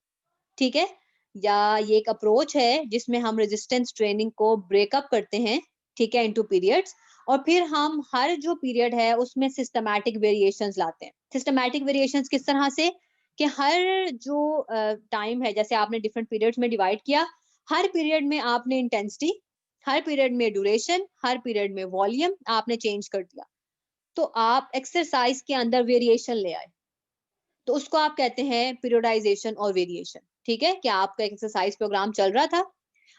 ठीक है, या ये एक अप्रोच है जिसमें हम रेजिस्टेंस ट्रेनिंग को ब्रेकअप करते हैं, ठीक है, इनटू पीरियड्स, और फिर हम हर जो पीरियड है उसमें सिस्टमैटिक वेरिएशंस लाते हैं। सिस्टमैटिक वेरिएशंस किस तरह से कि हर जो टाइम है, जैसे आपने डिफरेंट पीरियड्स में डिवाइड किया, हर पीरियड में आपने इंटेंसिटी, हर पीरियड में ड्यूरेशन, हर पीरियड में वॉल्यूम आपने चेंज कर दिया, तो आप एक्सरसाइज के अंदर वेरिएशन ले आए, तो उसको आप कहते हैं पीरियडाइजेशन और वेरिएशन, ठीक है। कि आपका एक्सरसाइज प्रोग्राम चल रहा था,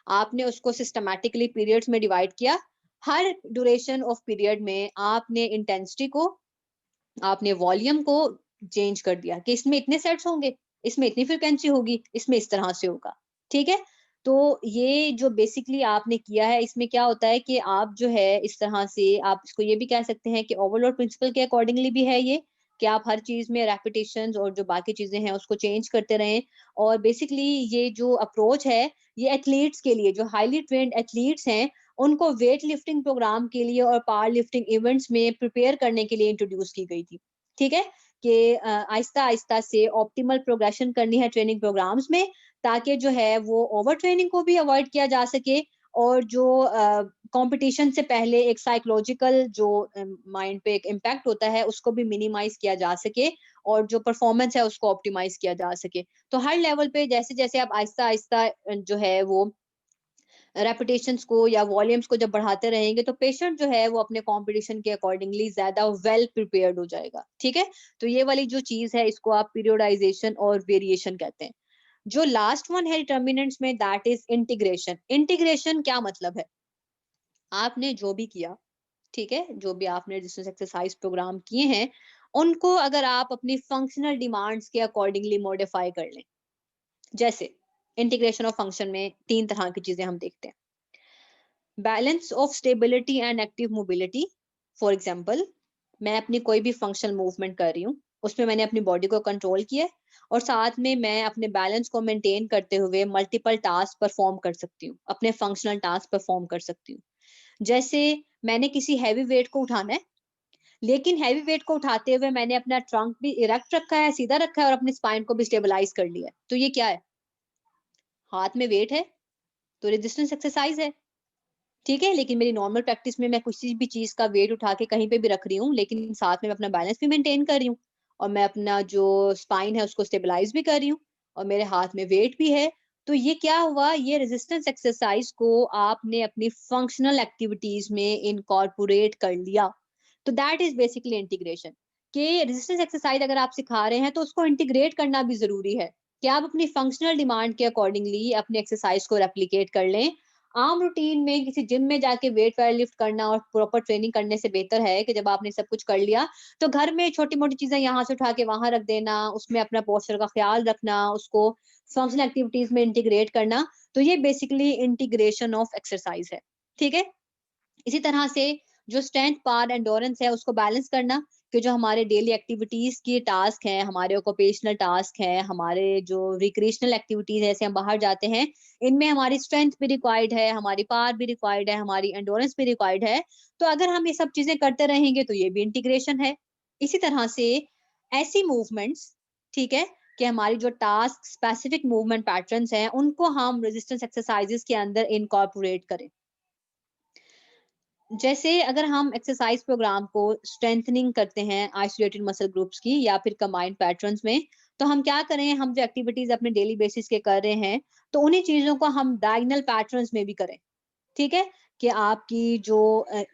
आपने उसको सिस्टमैटिकली पीरियड्स में डिवाइड किया, हर ड्यूरेशन ऑफ पीरियड में आपने इंटेंसिटी को, आपने वॉल्यूम को चेंज कर दिया कि इसमें इतने सेट्स होंगे, इसमें इतनी फ्रीक्वेंसी होगी, इसमें इस तरह से होगा, ठीक है। तो ये जो बेसिकली आपने किया है इसमें क्या होता है कि आप जो है इस तरह से आप इसको ये भी कह सकते हैं कि ओवरलोड प्रिंसिपल के अकॉर्डिंगली भी है ये कि आप हर चीज में रेपिटेशंस और जो बाकी चीजें हैं उसको चेंज करते रहें। और बेसिकली ये जो अप्रोच है ये एथलीट्स के लिए, जो हाईली ट्रेंड एथलीट्स हैं, उनको वेट लिफ्टिंग प्रोग्राम के लिए और पावर लिफ्टिंग इवेंट्स में प्रिपेयर करने के लिए इंट्रोड्यूस की गई थी, ठीक है, कि आहिस्ता आहिस्ता से ऑप्टिमल प्रोग्रेशन करनी है ट्रेनिंग प्रोग्राम्स में, ताकि जो है वो ओवर ट्रेनिंग को भी अवॉइड किया जा सके और जो कंपटीशन से पहले एक साइकोलॉजिकल जो माइंड पे एक इम्पैक्ट होता है उसको भी मिनिमाइज किया जा सके और जो परफॉर्मेंस है उसको ऑप्टिमाइज किया जा सके। तो हर लेवल पे जैसे जैसे आप आहिस्ता आहिस्ता जो है वो रेपिटेशंस को या वॉल्यूम्स को जब बढ़ाते रहेंगे तो पेशेंट जो है वो अपने कंपटीशन के अकॉर्डिंगली ज्यादा वेल प्रिपेयर्ड हो जाएगा, ठीक है। तो ये वाली जो चीज है इसको आप पीरियडाइजेशन और वेरिएशन कहते हैं। जो लास्ट वन है डिटर्मिनेंट्स में, दैट इज इंटीग्रेशन। इंटीग्रेशन क्या मतलब है, आपने जो भी किया, ठीक है, जो भी आपने रेजिस्टेंस एक्सरसाइज प्रोग्राम किए हैं उनको अगर आप अपनी फंक्शनल डिमांड्स के अकॉर्डिंगली मॉडिफाई कर लें। जैसे इंटीग्रेशन ऑफ फंक्शन में तीन तरह की चीजें हम देखते हैं, balance of stability and active mobility. For example, मैं अपनी कोई भी फंक्शनल मूवमेंट कर रही हूँ, उसमें मैंने अपनी बॉडी को कंट्रोल किया और साथ में मैं अपने बैलेंस को मेंटेन करते हुए मल्टीपल टास्क परफॉर्म कर सकती हूँ, अपने फंक्शनल टास्क परफॉर्म कर सकती हूँ। जैसे मैंने किसी हैवी वेट को उठाना है, लेकिन हैवी वेट को उठाते हुए मैंने अपना ट्रंक भी इरेक्ट रखा है, सीधा रखा है, और अपने स्पाइन को भी स्टेबलाइज कर लिया है, तो ये क्या है, हाथ में वेट है तो रेजिस्टेंस एक्सरसाइज है, ठीक है। लेकिन मेरी नॉर्मल प्रैक्टिस में मैं किसी भी चीज का वेट उठा के कहीं पे भी रख रही हूँ, लेकिन साथ में मैं अपना बैलेंस भी मेंटेन कर रही हूँ और मैं अपना जो स्पाइन है उसको स्टेबलाइज भी कर रही हूँ और मेरे हाथ में वेट भी है। तो ये क्या हुआ, ये रेजिस्टेंस एक्सरसाइज को आपने अपनी फंक्शनल एक्टिविटीज में इनकॉर्पोरेट कर लिया। तो दैट इज बेसिकली इंटीग्रेशन। कि रेजिस्टेंस एक्सरसाइज अगर आप सिखा रहे हैं तो उसको इंटीग्रेट करना भी जरूरी है कि आप अपनी फंक्शनल डिमांड के अकॉर्डिंगली अपनी एक्सरसाइज को रेप्लिकेट कर लें। आम रूटीन में किसी जिम में जाके वेट लिफ्ट करना और प्रॉपर ट्रेनिंग करने से बेहतर है कि जब आपने सब कुछ कर लिया तो घर में छोटी मोटी चीजें यहाँ से उठा के वहां रख देना, उसमें अपना पोस्चर का ख्याल रखना, उसको फंक्शनल एक्टिविटीज में इंटीग्रेट करना। तो ये बेसिकली इंटीग्रेशन ऑफ एक्सरसाइज है, ठीक है। इसी तरह से जो स्ट्रेंथ, पावर, एंडोरेंस है उसको बैलेंस करना कि जो हमारे डेली एक्टिविटीज की टास्क हैं, हमारे ऑक्यूपेशनल टास्क हैं, हमारे जो रिक्रिएशनल एक्टिविटीज है, जैसे हम बाहर जाते हैं, इनमें हमारी स्ट्रेंथ भी रिक्वायर्ड है, हमारी पावर भी रिक्वायर्ड है, हमारी एंडोरेंस भी रिक्वायर्ड है। तो अगर हम ये सब चीजें करते रहेंगे तो ये भी इंटीग्रेशन है। इसी तरह से ऐसी मूवमेंट्स, ठीक है, कि हमारी जो टास्क स्पेसिफिक मूवमेंट पैटर्न्स हैं उनको हम रेजिस्टेंस एक्सरसाइजेस के अंदर इनकॉर्पोरेट करें। जैसे अगर हम एक्सरसाइज प्रोग्राम को स्ट्रेंथनिंग करते हैं आइसोलेटेड मसल ग्रुप्स की या फिर कंबाइंड पैटर्न्स में, तो हम क्या करें, हम जो एक्टिविटीज अपने डेली बेसिस के कर रहे हैं, तो उन्हीं चीजों को हम डायगोनल पैटर्न्स में भी करें। ठीक है? कि आपकी जो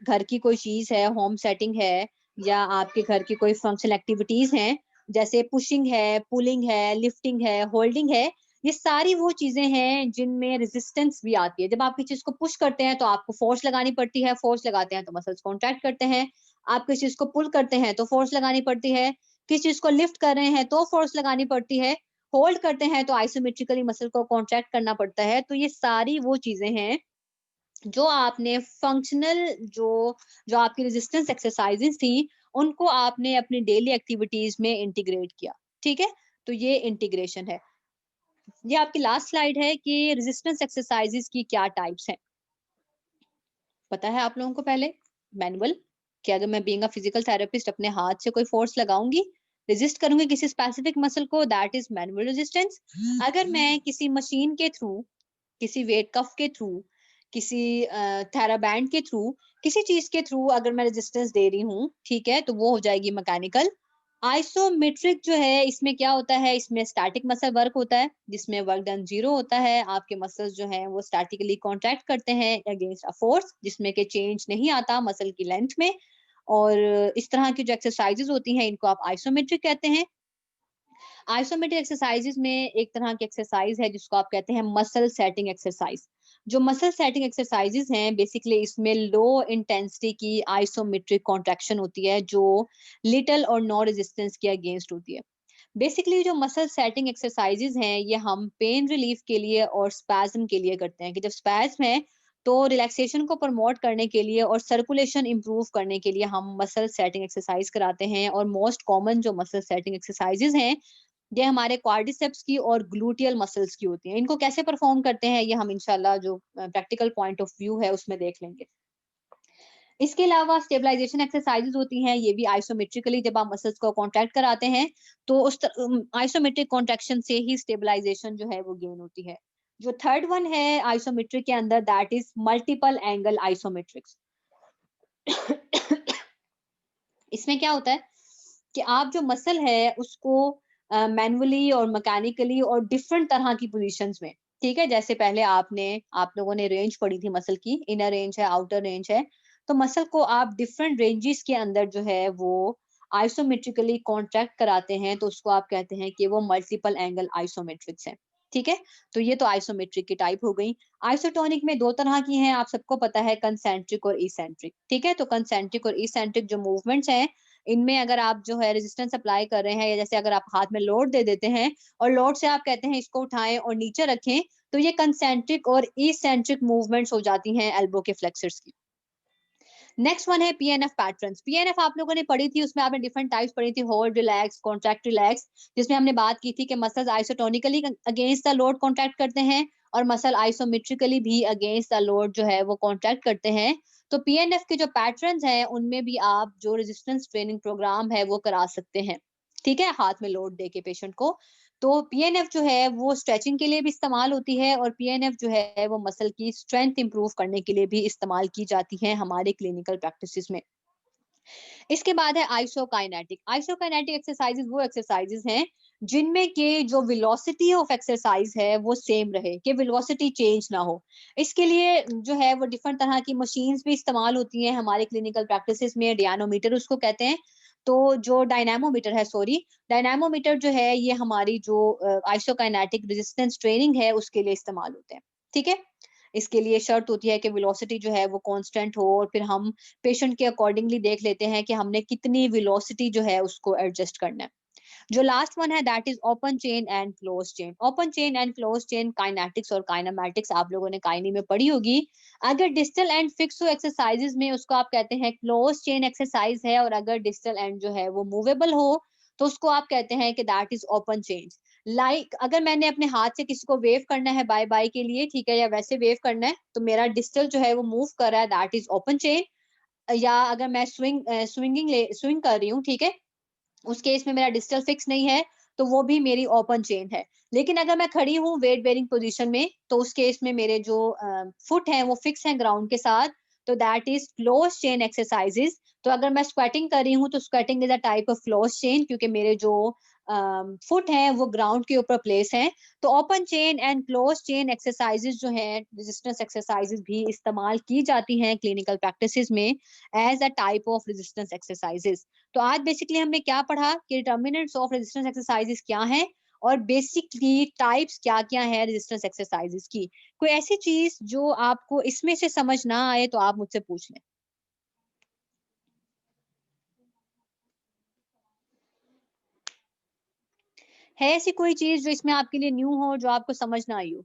घर की कोई चीज़ है, होम सेटिंग है या आपके घर की कोई फंक्शनल एक्टिविटीज़ हैं, जैसे पुशिंग है, पुलिंग है, लिफ्टिंग है, होल्डिंग है, ये सारी वो चीज़ें हैं जिनमें रेजिस्टेंस भी आती है। जब आप किसी चीज़ को पुश करते हैं तो आपको फोर्स लगानी पड़ती है, फोर्स लगाते हैं तो मसल्स कॉन्ट्रैक्ट करते हैं। आप किसी चीज़ को पुल करते हैं तो फोर्स लगानी पड़ती है, किसी चीज़ को लिफ्ट कर रहे हैं तो फोर्स लगानी पड़ती है, होल्ड करते हैं तो आइसोमेट्रिकली मसल को कॉन्ट्रैक्ट करना पड़ता है। तो ये सारी वो चीज़ें हैं जो आपने फंक्शनल जो जो आपकी रेजिस्टेंस एक्सरसाइजेस थी, उनको आपने अपनी डेली एक्टिविटीज में इंटीग्रेट किया। ठीक है? तो ये इंटीग्रेशन है। ये आपकी लास्ट स्लाइड है कि रेजिस्टेंस एक्सरसाइजेस की क्या टाइप्स हैं। पता है आप लोगों को पहले मैनुअल कि अगर मैं बीइंग अ फिजिकल थेरेपिस्ट अपने हाथ से कोई फोर्स लगाऊंगी, रेजिस्ट करूंगी किसी स्पेसिफिक मसल को, दैट इज मैनुअल रेजिस्टेंस। अगर मैं किसी मशीन के थ्रू, किसी वेट कफ के थ्रू, किसी थेराबैंड के थ्रू, किसी चीज के थ्रू अगर मैं रेजिस्टेंस दे रही हूँ, ठीक है, तो वो हो जाएगी मैकेनिकल। आइसोमेट्रिक जो है, इसमें क्या होता है, इसमें स्टैटिक मसल वर्क होता है जिसमें वर्क डन 0 होता है। आपके मसल्स जो हैं वो स्टैटिकली कॉन्ट्रैक्ट करते हैं अगेंस्ट अ फोर्स, जिसमें के चेंज नहीं आता मसल की लेंथ में। और इस तरह की जो एक्सरसाइजेज होती हैं इनको आप आइसोमेट्रिक कहते हैं। आइसोमेट्रिक एक्सरसाइजेज में एक तरह की एक्सरसाइज है जिसको आप कहते हैं मसल सेटिंग एक्सरसाइज। जो मसल सेटिंग एक्सरसाइजेज हैं बेसिकली इसमें लो इंटेंसिटी की आइसोमेट्रिक कॉन्ट्रैक्शन होती है जो लिटल और नो रेजिस्टेंस के अगेंस्ट होती है। बेसिकली जो मसल सेटिंग एक्सरसाइजेज हैं ये हम पेन रिलीफ के लिए और स्पैज्म के लिए करते हैं कि जब स्पैज्म है तो रिलैक्सेशन को प्रमोट करने के लिए और सर्कुलेशन इंप्रूव करने के लिए हम मसल सेटिंग एक्सरसाइज कराते हैं। और मोस्ट कॉमन जो मसल सेटिंग एक्सरसाइजेज हैं ये हमारे क्वाड्रिसेप्स की और ग्लूटियल मसल्स की होती हैं। इनको कैसे परफॉर्म करते हैं ये हम इंशाल्लाह जो प्रैक्टिकल पॉइंट ऑफ व्यू है उसमें देख लेंगे। इसके अलावा स्टेबलाइजेशन एक्सरसाइजेज होती हैं, ये भी आइसोमेट्रिकली जब आप मसल्स को कॉन्ट्रैक्ट कराते हैं तो उस आइसोमेट्रिक कॉन्ट्रैक्शन से ही स्टेबलाइजेशन जो है वो गेन होती है। जो थर्ड वन है आइसोमेट्रिक के अंदर, दैट इज मल्टीपल एंगल आइसोमेट्रिक्स। इसमें क्या होता है कि आप जो मसल है उसको मैनुअली और मैकेनिकली और डिफरेंट तरह की पोजीशंस में, ठीक है, जैसे पहले आप लोगों ने रेंज पढ़ी थी मसल की, इनर रेंज है, आउटर रेंज है, तो मसल को आप डिफरेंट रेंजेस के अंदर जो है वो आइसोमेट्रिकली कॉन्ट्रैक्ट कराते हैं, तो उसको आप कहते हैं कि वो मल्टीपल एंगल आइसोमेट्रिक्स है। ठीक है, तो ये तो आइसोमेट्रिक की टाइप हो गई। आइसोटोनिक में दो तरह की हैं, आप सबको पता है, कंसेंट्रिक और इसेंट्रिक। ठीक है, तो कंसेंट्रिक और इसेंट्रिक जो मूवमेंट्स हैं इनमें अगर आप जो है रेजिस्टेंस अप्लाई कर रहे हैं, या जैसे अगर आप हाथ में लोड दे देते हैं और लोड से आप कहते हैं इसको उठाएं और नीचे रखें, तो ये कंसेंट्रिक और इसेंट्रिक मूवमेंट्स हो जाती हैं एल्बो के फ्लेक्सर्स की। नेक्स्ट वन है पीएनएफ पैटर्न्स। पीएनएफ आप लोगों ने पढ़ी थी, उसमें आपने डिफरेंट टाइप्स पढ़ी थी, होल्ड, रिलैक्स, कॉन्ट्रैक्ट, रिलैक्स, जिसमें हमने बात की थी कि muscles isotonically against the load contract करते हैं और मसल आइसोमेट्रिकली भी अगेंस्ट द लोड जो है वो कॉन्ट्रैक्ट करते हैं। तो पीएनएफ के जो पैटर्न्स हैं उनमें भी आप जो रेजिस्टेंस ट्रेनिंग प्रोग्राम है वो करा सकते हैं। ठीक है, हाथ में लोड दे के पेशेंट को। तो पीएनएफ जो है वो स्ट्रेचिंग के लिए भी इस्तेमाल होती है और पीएनएफ जो है वो मसल की स्ट्रेंथ इंप्रूव करने के लिए भी इस्तेमाल की जाती है हमारे क्लिनिकल प्रैक्टिसेस में। इसके बाद है आइसोकाइनेटिक। आइसोकाइनेटिक एक्सरसाइजेज वो एक्सरसाइजेज हैं जिनमें के जो वेलोसिटी ऑफ एक्सरसाइज है वो सेम रहे, कि वेलोसिटी चेंज ना हो। इसके लिए जो है वो डिफरेंट तरह की मशीन्स भी इस्तेमाल होती हैं हमारे क्लिनिकल प्रैक्टिसेस में। डायनोमीटर उसको कहते हैं। तो जो डायनामोमीटर है, सॉरी, डायनामोमीटर जो है ये हमारी जो आइसोकाइनेटिक रेजिस्टेंस ट्रेनिंग है उसके लिए इस्तेमाल होते हैं। ठीक है, इसके लिए शर्त होती है कि वेलोसिटी जो है वो कांस्टेंट हो और फिर हम पेशेंट के अकॉर्डिंगली देख लेते हैं कि हमने कितनी वेलोसिटी जो है उसको एडजस्ट करना है। जो लास्ट वन है that is open chain and close chain. Open chain and close chain kinetics और काइनेमैटिक्स आप लोगों ने काइनी में पढ़ी होगी। अगर डिस्टल एंड फिक्स हो एक्सरसाइजेज में उसको आप कहते हैं क्लोज चेन एक्सरसाइज है, और अगर डिस्टल एंड जो है वो मूवेबल हो तो उसको आप कहते हैं कि that is open chain. Like अगर मैंने अपने हाथ से किसी को वेव करना है बाय बाय के लिए, ठीक है, या वैसे वेव करना है, तो मेरा डिस्टल जो है वो मूव कर रहा है, दैट इज ओपन चेन। या अगर मैं स्विंग कर रही हूँ, ठीक है, उस केस में मेरा डिस्टल फिक्स नहीं है तो वो भी मेरी ओपन चेन है। लेकिन अगर मैं खड़ी हूँ वेट बेरिंग पोजीशन में तो उस केस में मेरे जो फुट हैं वो फिक्स हैं ग्राउंड के साथ, तो that is close chain exercises. तो अगर मैं स्क्वाटिंग कर रही हूँ तो squatting is a type of close chain, क्योंकि मेरे जो फुट हैं वो ग्राउंड के ऊपर प्लेस हैं। तो open chain and close chain exercises जो हैं, रेजिस्टेंस एक्सरसाइजेज भी इस्तेमाल की जाती हैं क्लिनिकल प्रैक्टिसेस में as a type of resistance exercises. तो आज बेसिकली हमने क्या पढ़ा कि डिटर्मिनेंट्स ऑफ रेजिस्टेंस एक्सरसाइजेज क्या हैं और बेसिकली टाइप्स क्या क्या है रेजिस्टेंस एक्सरसाइजेज की। कोई ऐसी चीज जो आपको इसमें से समझ ना आए तो आप मुझसे पूछ लें। है ऐसी कोई चीज जो इसमें आपके लिए न्यू हो, जो आपको समझ ना आई हो?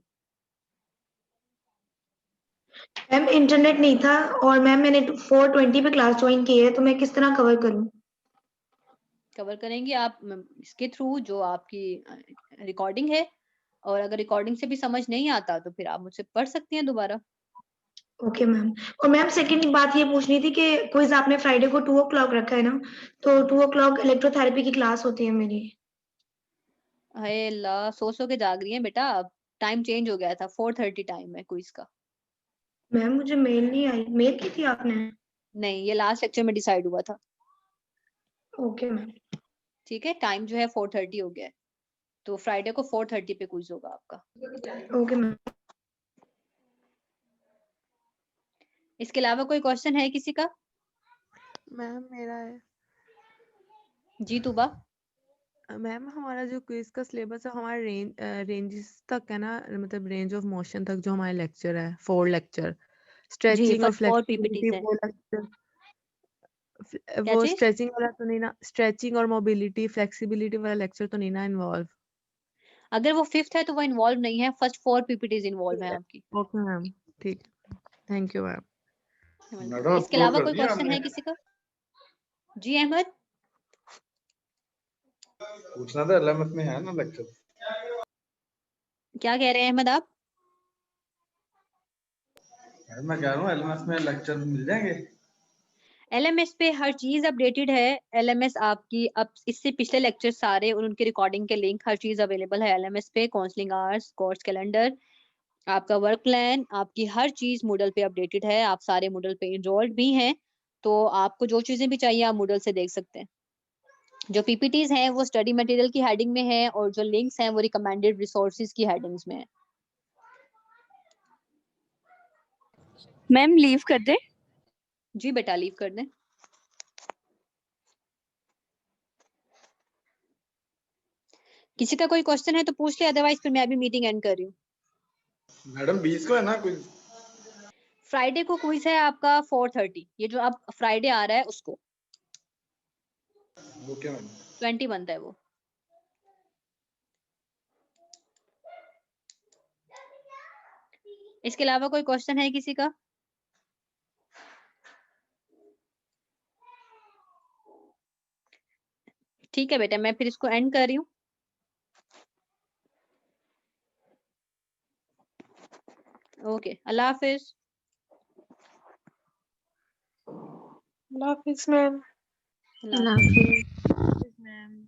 मैम इंटरनेट नहीं था और मैम मैंने 4:20 पे क्लास ज्वाइन की है, तो मैं किस तरह कवर करूं? कवर करेंगे आप इसके थ्रू जो आपकी रिकॉर्डिंग है, और अगर रिकॉर्डिंग से भी समझ नहीं आता तो फिर आप मुझसे पढ़ सकती हैं दोबारा। Okay ma'am. और मैम सेकंड बात ये पूछनी थी कि क्विज आपने फ्राइडे को 2 o'clock रखा है ना, तो 2 o'clock इलेक्ट्रोथेरेपी की क्लास होती है मेरी। हाय अल्लाह, सो के जाग रही हैं बेटा, अब टाइम चेंज हो गया था, 4:30 टाइम है क्विज का। मैम मुझे मेल नहीं आई, मेल की थी आपने? नहीं, ये लास्ट लेक्चर में डिसाइड हुआ था। Okay ma'am. ठीक है, टाइम जो है 4:30 हो गया है, तो फ्राइडे को 4:30 पे क्विज होगा आपका। Okay ma'am. इसके अलावा कोई क्वेश्चन है किसी का? मैम मेरा है। जी तुबा। मैम हमारा जो क्विज का सिलेबस है हमारा रेंजेस तक है ना, मतलब रेंज ऑफ मोशन तक जो हमारे लेक्चर है 4 लेक्चर, जी, स्ट्रेचिंग और फर्स्ट 4 फ्लेक्सिबिलिटी पीपीटीज है। वो लेक्चर, क्या वो चीज? स्ट्रेचिंग वाला तो नहीं ना, स्ट्रेचिंग और मोबिलिटी फ्लेक्सिबिलिटी वाला लेक्चर तो नहीं ना इन्वॉल्व? अगर वो 5th है तो वो इन्वॉल्व नहीं है, फर्स्ट 4 पीपीटीज इन्वॉल्व है आपकी। ओके मैम, ठीक, थैंक यू मैम। मैडम इसके अपलोड अलावा कर कोई दिया क्वेश्चन आपने? है किसी का? जी अहमद, पूछना था एलएमएस में है ना लेक्चर? क्या कह रहे हैं अहमद आप? मैं कह रहा हूँ एलएमएस में लेक्चर मिल जाएंगे? एलएमएस पे हर चीज अपडेटेड है। एलएमएस आपकी अब इससे पिछले लेक्चर सारे और उनके रिकॉर्डिंग के लिंक हर चीज अवेलेबल है एलएमएस पे। काउंसलिंग आवर्स, कोर्स कैलेंडर, आपका वर्क प्लान, आपकी हर चीज मूडल पे अपडेटेड है। आप सारे मूडल पे इनरोल्ड भी हैं, तो आपको जो चीजें भी चाहिए आप मूडल से देख सकते हैं। जो पीपीटीज हैं वो स्टडी मटेरियल की हेडिंग में है, और जो लिंक्स हैं वो रिकमेंडेड रिसोर्सेज की हेडिंग्स में है। मैम लीव कर दे? जी बेटा, लीव कर दें। किसी का कोई क्वेश्चन है तो पूछ ले, अदरवाइज फिर मैं अभी मीटिंग एंड कर रही हूँ। मैडम 20 को है ना कुछ? फ्राइडे को क्विज है आपका 4:30, ये जो अब फ्राइडे आ रहा है उसको। Okay ma'am. 21 है वो। इसके अलावा कोई क्वेश्चन है किसी का? ठीक है बेटा, मैं फिर इसको एंड कर रही हूँ। ओके, अल्लाह हाफिज। अल्लाह हाफिज मैम। अल्लाह हाफिज। अल्लाह हाफिज मैम।